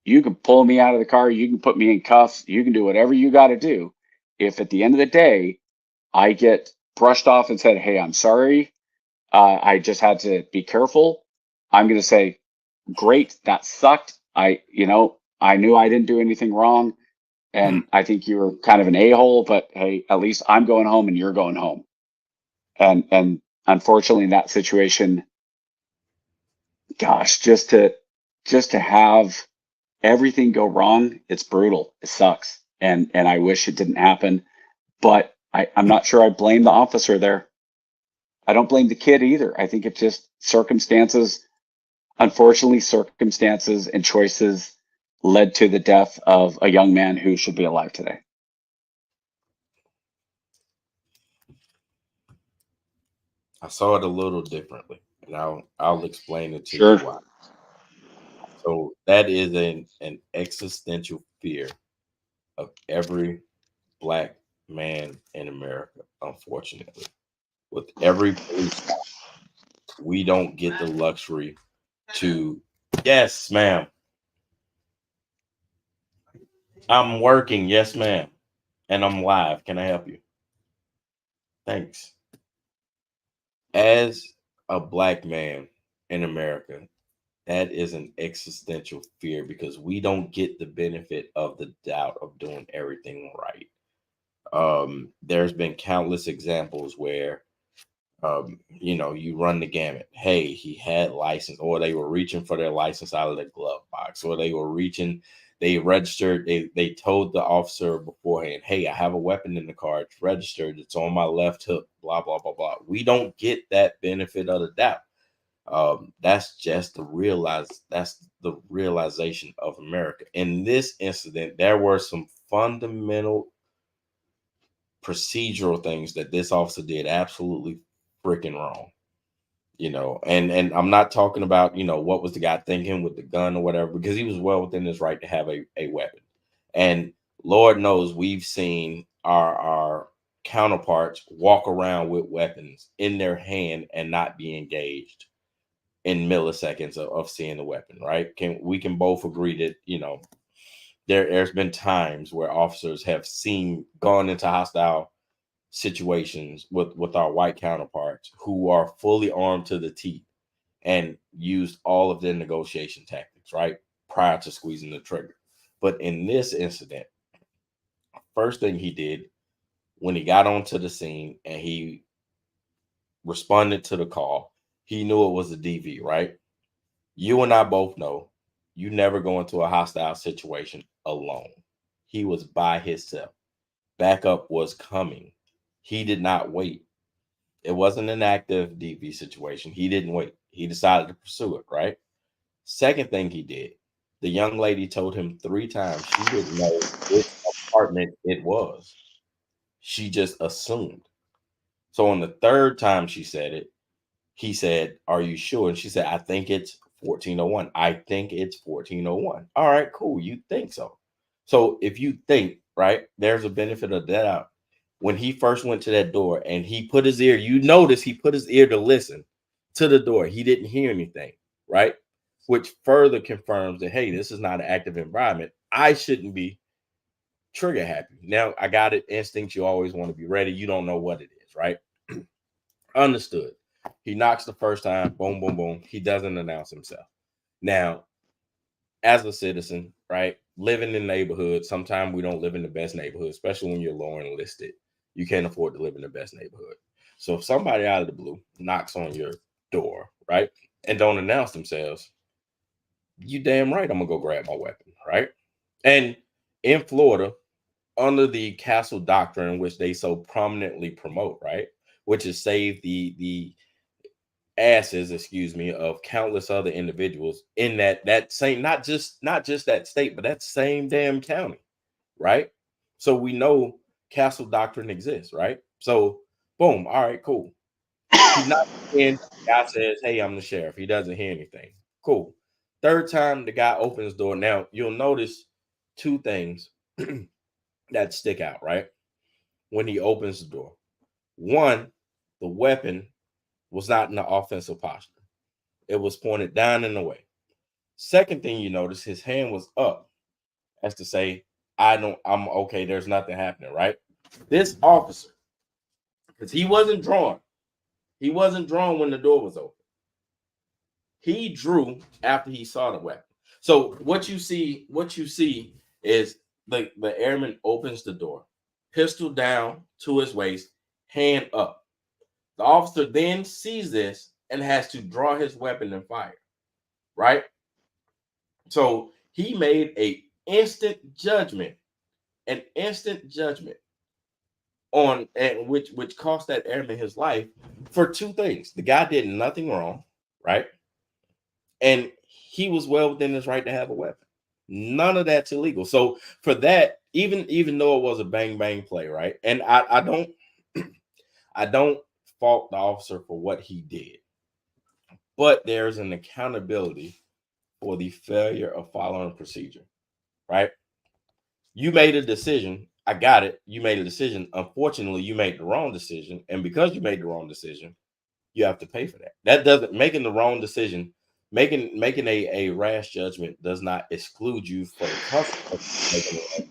you can pull me out of the car, you can put me in cuffs, you can do whatever you got to do. If at the end of the day, I get brushed off and said, hey, I'm sorry, I just had to be careful, I'm going to say, great, that sucked. I knew I didn't do anything wrong. And I think you were kind of an a-hole, but hey, at least I'm going home and you're going home. And unfortunately in that situation, gosh, just to have everything go wrong, it's brutal. It sucks. And I wish it didn't happen. But I'm not sure I blame the officer there. I don't blame the kid either. I think it's just circumstances. Unfortunately, circumstances and choices led to the death of a young man who should be alive today. I saw it a little differently, and I'll explain it to Sure. you why. So that is an existential fear of every black man in America, unfortunately. With every police stop, we don't get the luxury to, yes, ma'am. I'm working, yes, ma'am. And I'm live. Can I help you? Thanks. As a black man in America, that is an existential fear because we don't get the benefit of the doubt of doing everything right. There's been countless examples where you run the gamut. Hey, he had license, or they were reaching for their license out of the glove box, or they registered, they told the officer beforehand, hey, I have a weapon in the car, it's registered, it's on my left hook, blah, blah, blah, blah. We don't get that benefit of the doubt. That's the realization of America. In this incident, there were some fundamental procedural things that this officer did absolutely freaking wrong. And I'm not talking about, what was the guy thinking with the gun or whatever, because he was well within his right to have a weapon. And Lord knows we've seen our counterparts walk around with weapons in their hand and not be engaged in milliseconds of seeing the weapon, right? We can both agree that, there's been times where officers have gone into hostile situations with our white counterparts who are fully armed to the teeth and used all of their negotiation tactics, right, prior to squeezing the trigger. But in this incident, first thing he did when he got onto the scene and he responded to the call, he knew it was a DV, right? You and I both know you never go into a hostile situation alone. He was by himself. Backup was coming. He did not wait. It wasn't an active DV situation. He didn't wait. He decided to pursue it, right? Second thing he did, the young lady told him 3 times she didn't know which apartment it was. She just assumed. So on the third time she said it, he said, are you sure? And she said, I think it's 1401. I think it's 1401. All right, cool. You think so. So if you think, right, there's a benefit of the doubt. When he first went to that door and he put his ear, you notice he put his ear to listen to the door. He didn't hear anything, right? Which further confirms that, hey, this is not an active environment. I shouldn't be trigger happy. Now, I got it. Instinct, you always want to be ready. You don't know what it is, right? Understood. He knocks the first time, boom, boom, boom. He doesn't announce himself. Now, as a citizen, right, living in neighborhoods, sometimes we don't live in the best neighborhood, especially when you're low enlisted. You can't afford to live in the best neighborhood. So if somebody out of the blue knocks on your door, right, and don't announce themselves, you damn right I'm gonna go grab my weapon, right? And in Florida, under the castle doctrine, which they so prominently promote, right, which is save the asses, excuse me, of countless other individuals in that same, not just that state, but that same damn county, right? So we know castle doctrine exists, right? So boom, all right, cool. He knocks in, guy says, hey, I'm the sheriff. He doesn't hear anything. Cool. Third time, the guy opens the door. Now, you'll notice two things that stick out, right? When he opens the door. One, the weapon was not in the offensive posture. It was pointed down and away. Second thing you notice, his hand was up as to say, I'm okay, there's nothing happening, right? This officer, because he wasn't drawn when the door was open. He drew after he saw the weapon. So what you see is the airman opens the door, pistol down to his waist, hand up. The officer then sees this and has to draw his weapon and fire, right? So he made an instant judgment on, and which cost that airman his life for two things. The guy did nothing wrong, right? And he was well within his right to have a weapon. None of that's illegal. So for that, even though it was a bang bang play, right? And I don't I don't fault the officer for what he did, but there's an accountability for the failure of following procedure, right? You made a decision. I got it. You made a decision. Unfortunately, you made the wrong decision. And because you made the wrong decision, you have to pay for that. That doesn't, making the wrong decision, making a rash judgment does not exclude you for the consequences.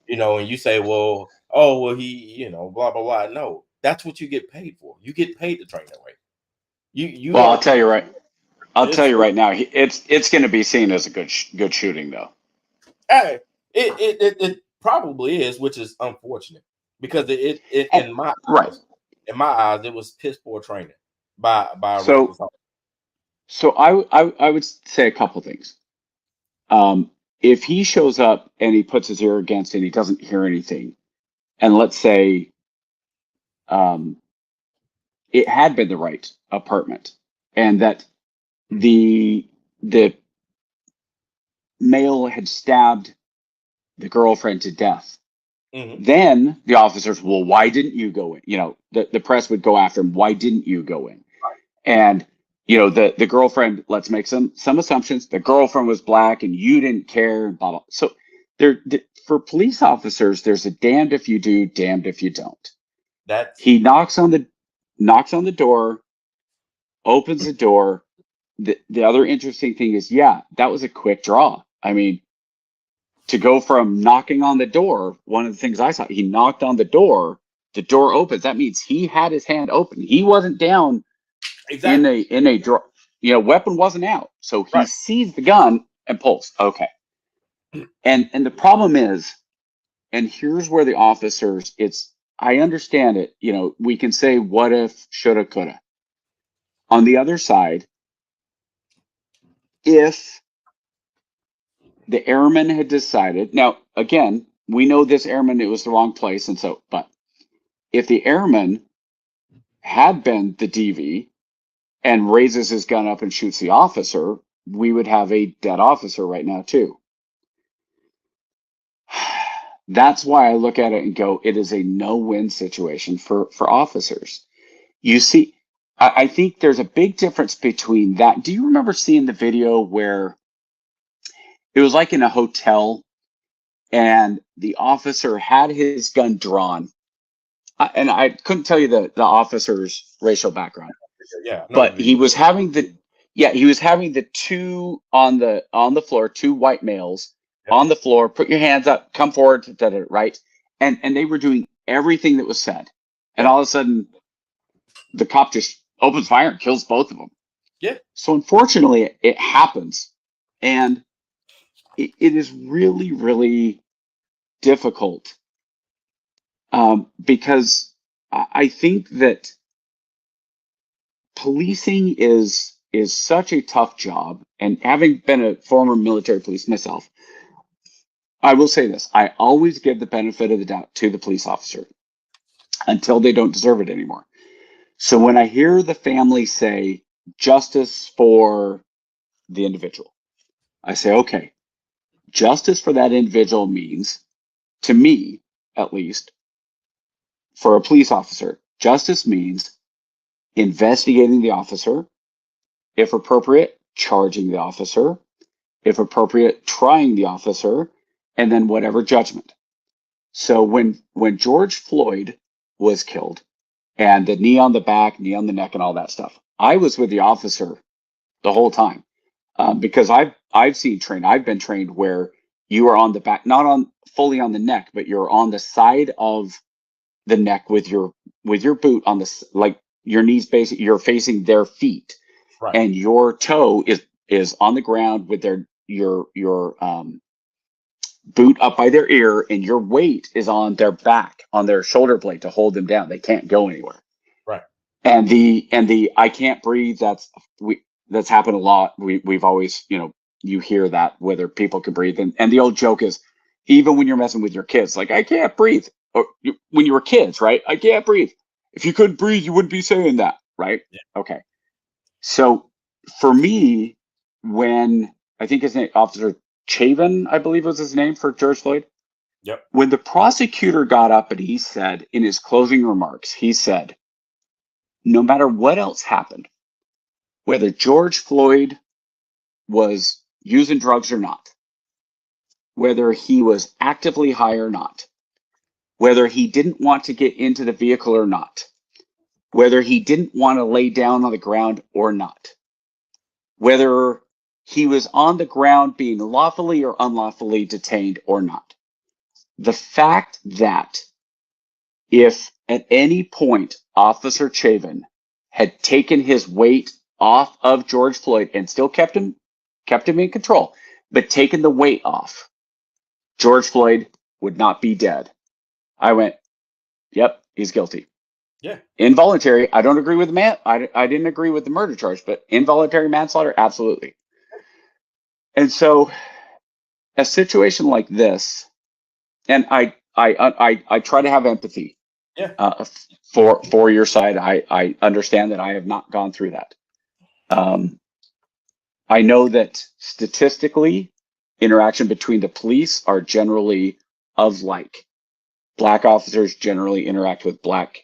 You know, and you say, well, he, blah, blah, blah. No, that's what you get paid for. You get paid to train that way. Well, I'll tell you right now, it's going to be seen as a good shooting, though. Hey, it probably is, which is unfortunate because it in my eyes, it was piss poor training by So I would say a couple things. If he shows up and he puts his ear against it and he doesn't hear anything, and let's say it had been the right apartment and that the male had stabbed the girlfriend to death, then the officers, well, why didn't you go in? You know, the press would go after him. Why didn't you go in? And you know, the girlfriend, let's make some assumptions. The girlfriend was black and you didn't care, blah, blah. So for police officers, there's a damned if you do, damned if you don't. He knocks on the door, opens the door. The other interesting thing is, that was a quick draw. I mean, to go from knocking on the door, one of the things I saw, he knocked on the door opens. That means he had his hand open. He wasn't down in a draw. You know, weapon wasn't out. So he sees the gun and pulls. Okay. And the problem is, and here's where the officers, I understand it. You know, we can say what if, shoulda, coulda. On the other side, if the airman had decided, now again, we know this airman, it was the wrong place. And so, but if the airman had been the DV and raises his gun up and shoots the officer, we would have a dead officer right now too. That's why I look at it and go, it is a no-win situation for officers. You see, I think there's a big difference between that. Do you remember seeing the video where it was like in a hotel and the officer had his gun drawn? And I couldn't tell you the officer's racial background. But he was having the two on the floor, two white males on the floor. Put your hands up, come forward, right? And they were doing everything that was said. And all of a sudden, the cop just opens fire and kills both of them. Yeah. So unfortunately, it happens, and it is really, really difficult because I think that policing is such a tough job, and having been a former military police myself, I will say this: I always give the benefit of the doubt to the police officer until they don't deserve it anymore. So when I hear the family say justice for the individual, I say, okay, justice for that individual means, to me at least, for a police officer, justice means investigating the officer, if appropriate, charging the officer, if appropriate, trying the officer, and then whatever judgment. So when George Floyd was killed and the knee on the back, knee on the neck, and all that stuff, I was with the officer the whole time because I've been trained where you are on the back, not on fully on the neck, but you're on the side of the neck with your boot on the like your knees basically you're facing their feet, Right. and your toe is on the ground with your boot up by their ear, and your weight is on their back, on their shoulder blade to hold them down. They can't go anywhere. Right. And the I can't breathe, that's happened a lot. We've always, you hear that whether people can breathe. And the old joke is, even when you're messing with your kids, like, I can't breathe. Or when you were kids, right? I can't breathe. If you couldn't breathe, you wouldn't be saying that, right? Yeah. Okay. So for me, when I think his name, Officer Chavin, I believe was his name for George Floyd. Yep. When the prosecutor got up and he said in his closing remarks, he said, no matter what else happened, whether George Floyd was using drugs or not, whether he was actively high or not, whether he didn't want to get into the vehicle or not, whether he didn't want to lay down on the ground or not, whether he was on the ground being lawfully or unlawfully detained or not. The fact that if at any point Officer Chavin had taken his weight off of George Floyd and still kept him in control, but taken the weight off, George Floyd would not be dead. I went, yep, he's guilty. Yeah. Involuntary, I don't agree with the man. I didn't agree with the murder charge, but involuntary manslaughter, absolutely. And so a situation like this, and I try to have empathy. Yeah. For your side. I understand that I have not gone through that. I know that statistically, interaction between the police are generally of like. Black officers generally interact with black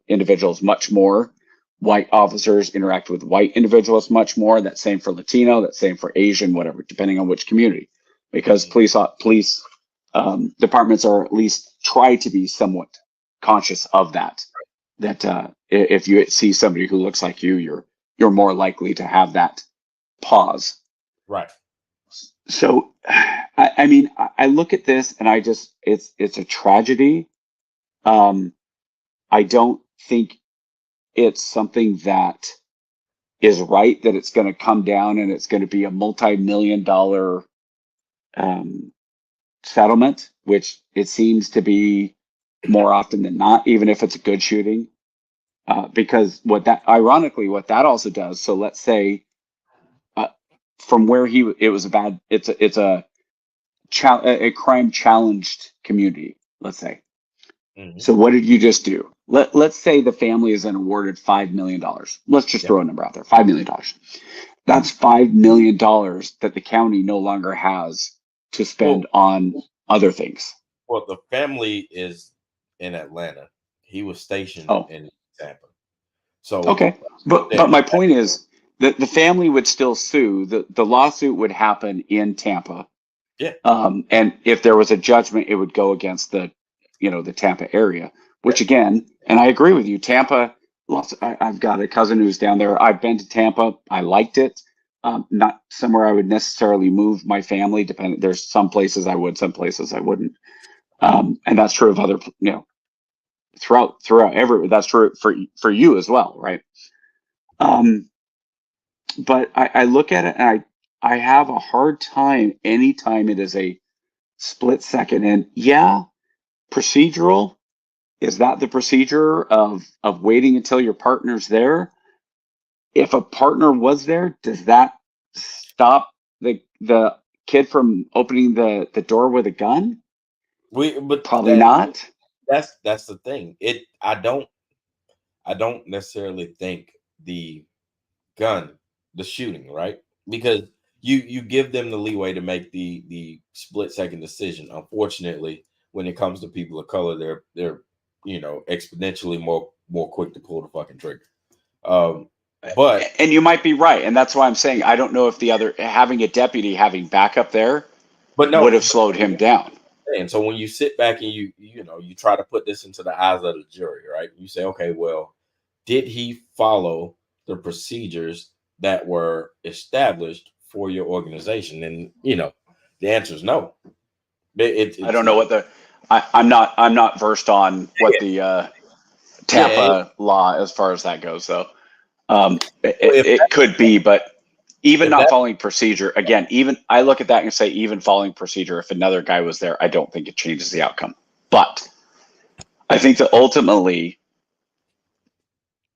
individuals much more. White officers interact with white individuals much more. That's same for Latino. That's same for Asian, whatever, depending on which community. Because police departments are at least try to be somewhat conscious of that. That if you see somebody who looks like you, you're more likely to have that pause. Right. So, I mean, I look at this and it's a tragedy. I don't think it's something that is right, that it's going to come down and it's going to be a multi-million-dollar settlement, which it seems to be more often than not, even if it's a good shooting. Because ironically, what that also does. So let's say, from where it's a crime challenged community. Let's say. Mm-hmm. So what did you just do? Let's say the family is then awarded $5 million. Let's just throw a number out there, $5 million. That's $5 million that the county no longer has to spend on other things. Well, the family is in Atlanta. He was stationed in Tampa. So okay, but my point is that the family would still sue. The lawsuit would happen in Tampa. Yeah. And if there was a judgment, it would go against the Tampa area. Which again, and I agree with you, Tampa. I've got a cousin who's down there. I've been to Tampa. I liked it. Not somewhere I would necessarily move my family. There's some places I would, some places I wouldn't. And that's true of other, throughout everywhere. That's true for you as well, right? But I look at it and I have a hard time anytime it is a split second. And yeah, procedural. Is that the procedure of waiting until your partner's there? If a partner was there, does that stop the kid from opening the door with a gun? But probably not. That's the thing. I don't necessarily think the shooting, right? Because you give them the leeway to make the split second decision. Unfortunately, when it comes to people of color, they're exponentially more quick to pull the fucking trigger. But And you might be right, and that's why I'm saying I don't know if the other having a deputy having backup there but would no, have slowed him down. and so when you sit back and you try to put this into the eyes of the jury, right? You say, okay, well, did he follow the procedures that were established for your organization? And the answer is no. I It's don't know not. what I'm not versed on what the Tampa law as far as that goes, though. It could be, but even not following procedure, again, even I look at that and say, even following procedure, if another guy was there, I don't think it changes the outcome. But I think that ultimately,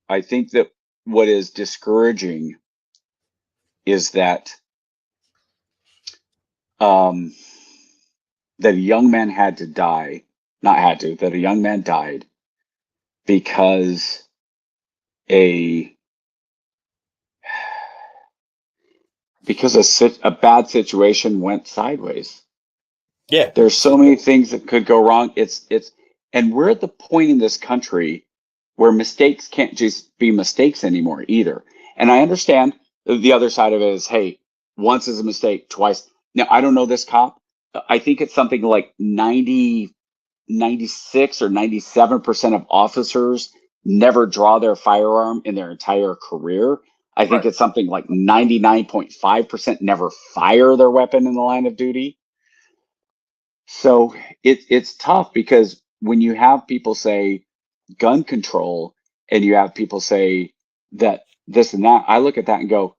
I think that what is discouraging is that that a young man had to die, not had to, that a young man died because a bad situation went sideways. Yeah. There's so many things that could go wrong. And we're at the point in this country where mistakes can't just be mistakes anymore either. And I understand the other side of it is, hey, once is a mistake, twice. Now, I don't know this cop. I think it's something like 96 or 97% of officers never draw their firearm in their entire career. I think it's something like 99.5% never fire their weapon in the line of duty. So it's tough because when you have people say gun control and you have people say that this and that, I look at that and go,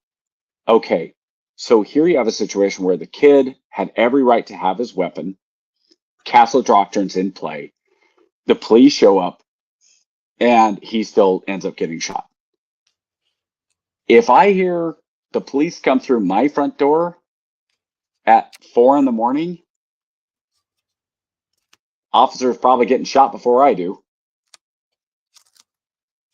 okay, so here you have a situation where the kid had every right to have his weapon. Castle doctrine's in play. The police show up and he still ends up getting shot. If I hear the police come through my front door at 4 a.m, officer's probably getting shot before I do.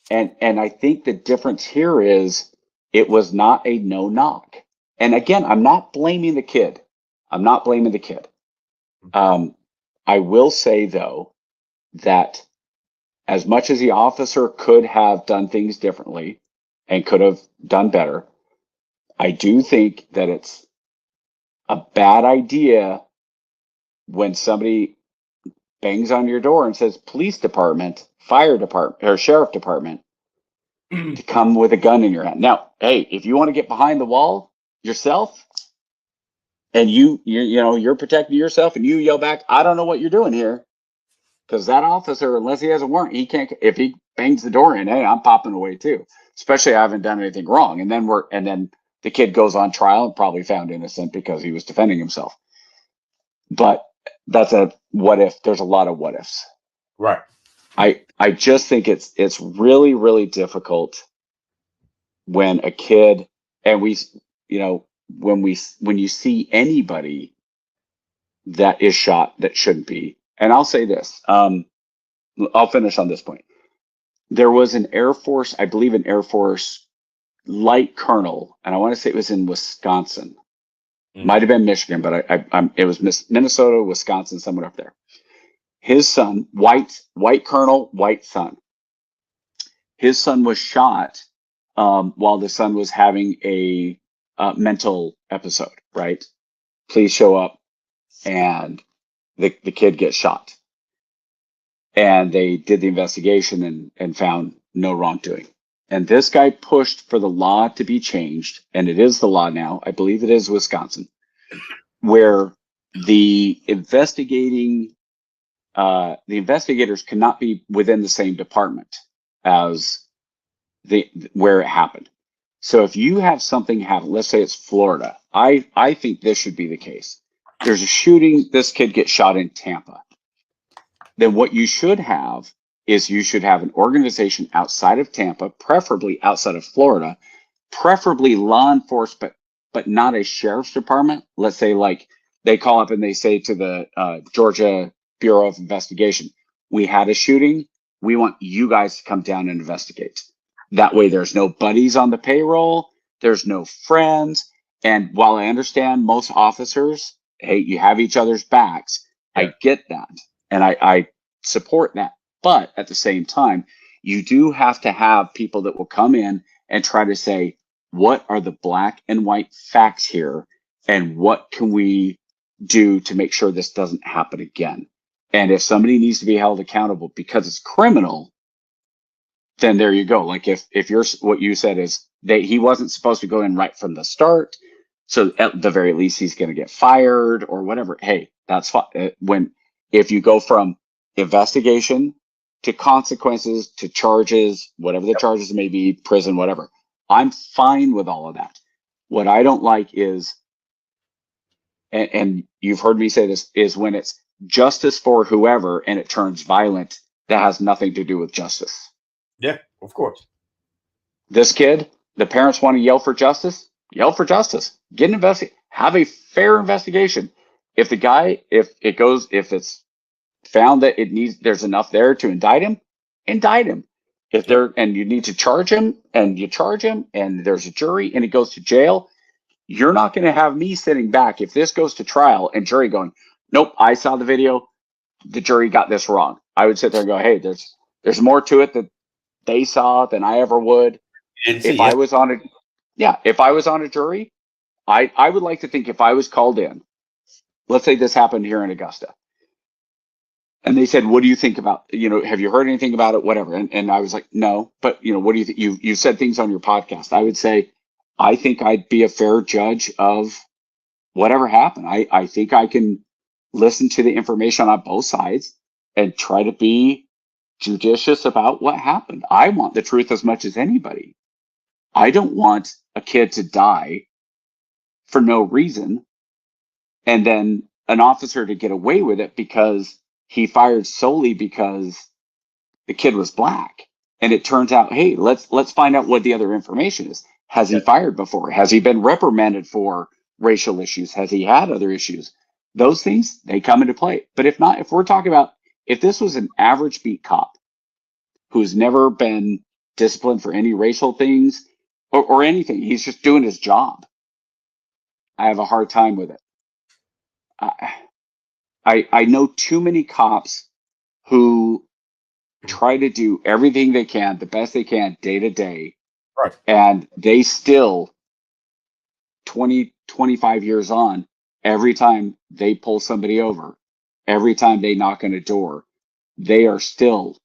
And I think the difference here is it was not a no knock. And again, I'm not blaming the kid. I will say though that as much as the officer could have done things differently and could have done better, I do think that it's a bad idea when somebody bangs on your door and says police department, fire department, or sheriff department to come with a gun in your hand. Now, hey, if you want to get behind the wall yourself and you're protecting yourself and you yell back, I don't know what you're doing here. Because that officer, unless he has a warrant, he can't. If he bangs the door in, hey, I'm popping away too. Especially I haven't done anything wrong. And then the kid goes on trial and probably found innocent because he was defending himself. But that's a what if. There's a lot of what ifs. Right. I just think it's really, really difficult when a kid and when you see anybody that is shot that shouldn't be. And I'll say this. I'll finish on this point. There was an Air Force, I believe an Air Force light colonel, and I want to say it was in Wisconsin. Might have been Michigan, but it was Minnesota, Wisconsin, somewhere up there. His son, white colonel, white son. His son was shot while the son was having a mental episode, right? Police show up and the kid gets shot. And they did the investigation and found no wrongdoing. And this guy pushed for the law to be changed, and it is the law now. I believe it is Wisconsin, where the investigators cannot be within the same department as where it happened. So if you have something happen, let's say it's Florida, I think this should be the case. There's a shooting, this kid gets shot in Tampa. Then what you should have is you should have an organization outside of Tampa, preferably outside of Florida, preferably law enforcement, but not a sheriff's department. Let's say like they call up and they say to the Georgia Bureau of Investigation, we had a shooting. We want you guys to come down and investigate. That way there's no buddies on the payroll. There's no friends. And while I understand most officers, hey, you have each other's backs. Yeah. I get that. And I support that. But at the same time, you do have to have people that will come in and try to say, what are the black and white facts here? And what can we do to make sure this doesn't happen again? And if somebody needs to be held accountable because it's criminal, then there you go. Like if you're, what you said is that he wasn't supposed to go in right from the start. So at the very least, he's going to get fired or whatever. Hey, that's fine. If you go from investigation to consequences to charges, whatever the charges may be, prison, whatever, I'm fine with all of that. What I don't like is, and you've heard me say this, is when it's justice for whoever and it turns violent, that has nothing to do with justice. Yeah, of course. This kid, the parents want to yell for justice. Yell for justice. Get an have a fair investigation. If it's found that there's enough there to indict him, indict him. And you need to charge him, and you charge him, and there's a jury, and he goes to jail. You're not going to have me sitting back if this goes to trial and jury going, nope, I saw the video, the jury got this wrong. I would sit there and go, hey, there's more to it that they saw than I ever would. If I was on a jury, I would like to think if I was called in, let's say this happened here in Augusta, and they said, what do you think about, have you heard anything about it? Whatever. And I was like, no, but what do you think? You said things on your podcast. I would say, I think I'd be a fair judge of whatever happened. I think I can listen to the information on both sides and try to be judicious about what happened. I want the truth as much as anybody. I don't want a kid to die for no reason and then an officer to get away with it because he fired solely because the kid was black. And it turns out, hey, let's find out what the other information is. Has he fired before? Has he been reprimanded for racial issues? Has he had other issues? Those things, they come into play. But if not, if we're talking about, if this was an average beat cop who's never been disciplined for any racial things or anything, he's just doing his job, I have a hard time with it. I know too many cops who try to do everything they can, the best they can, day to day. Right. And they still, 20, 25 years on, every time they pull somebody over, every time they knock on a door, they are still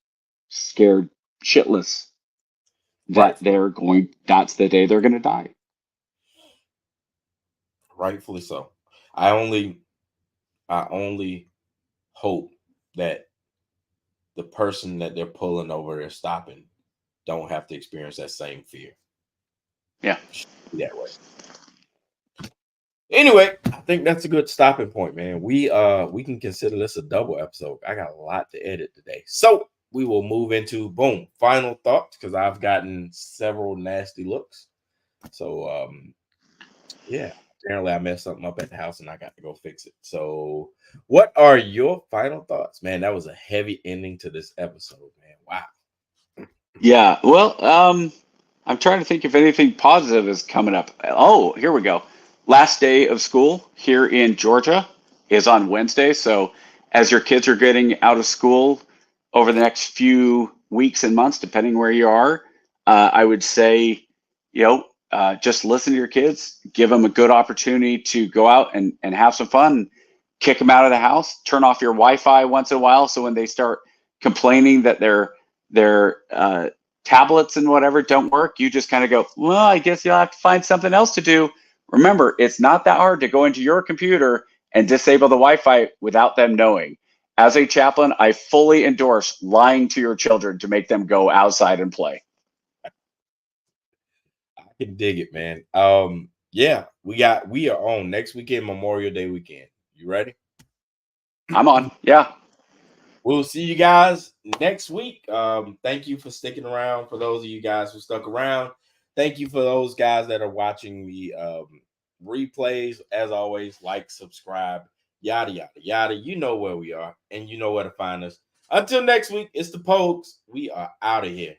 scared shitless that that's the day they're going to die. Rightfully so. I only hope that the person that they're pulling over, they're stopping, don't have to experience that same fear. Yeah. That way. Anyway, I think that's a good stopping point, man. We can consider this a double episode. I got a lot to edit today. So we will move into final thoughts, because I've gotten several nasty looks. So yeah, apparently I messed something up at the house and I got to go fix it. So what are your final thoughts? Man, that was a heavy ending to this episode, man. Wow. Yeah, well, I'm trying to think if anything positive is coming up. Oh, here we go. Last day of school here in Georgia is on Wednesday. So as your kids are getting out of school over the next few weeks and months, depending where you are, I would say, just listen to your kids, give them a good opportunity to go out and have some fun, kick them out of the house, turn off your Wi-Fi once in a while. So when they start complaining that their tablets and whatever don't work, you just kind of go, well, I guess you'll have to find something else to do. Remember, it's not that hard to go into your computer and disable the Wi-Fi without them knowing. As a chaplain, I fully endorse lying to your children to make them go outside and play. I can dig it, man. Yeah, we are on next weekend, Memorial Day weekend. You ready? I'm on. Yeah. We'll see you guys next week. Thank you for sticking around. For those of you guys who stuck around, thank you for those guys that are watching the replays. As always, like, subscribe, yada, yada, yada. You know where we are, and you know where to find us. Until next week, it's the Pogues. We are out of here.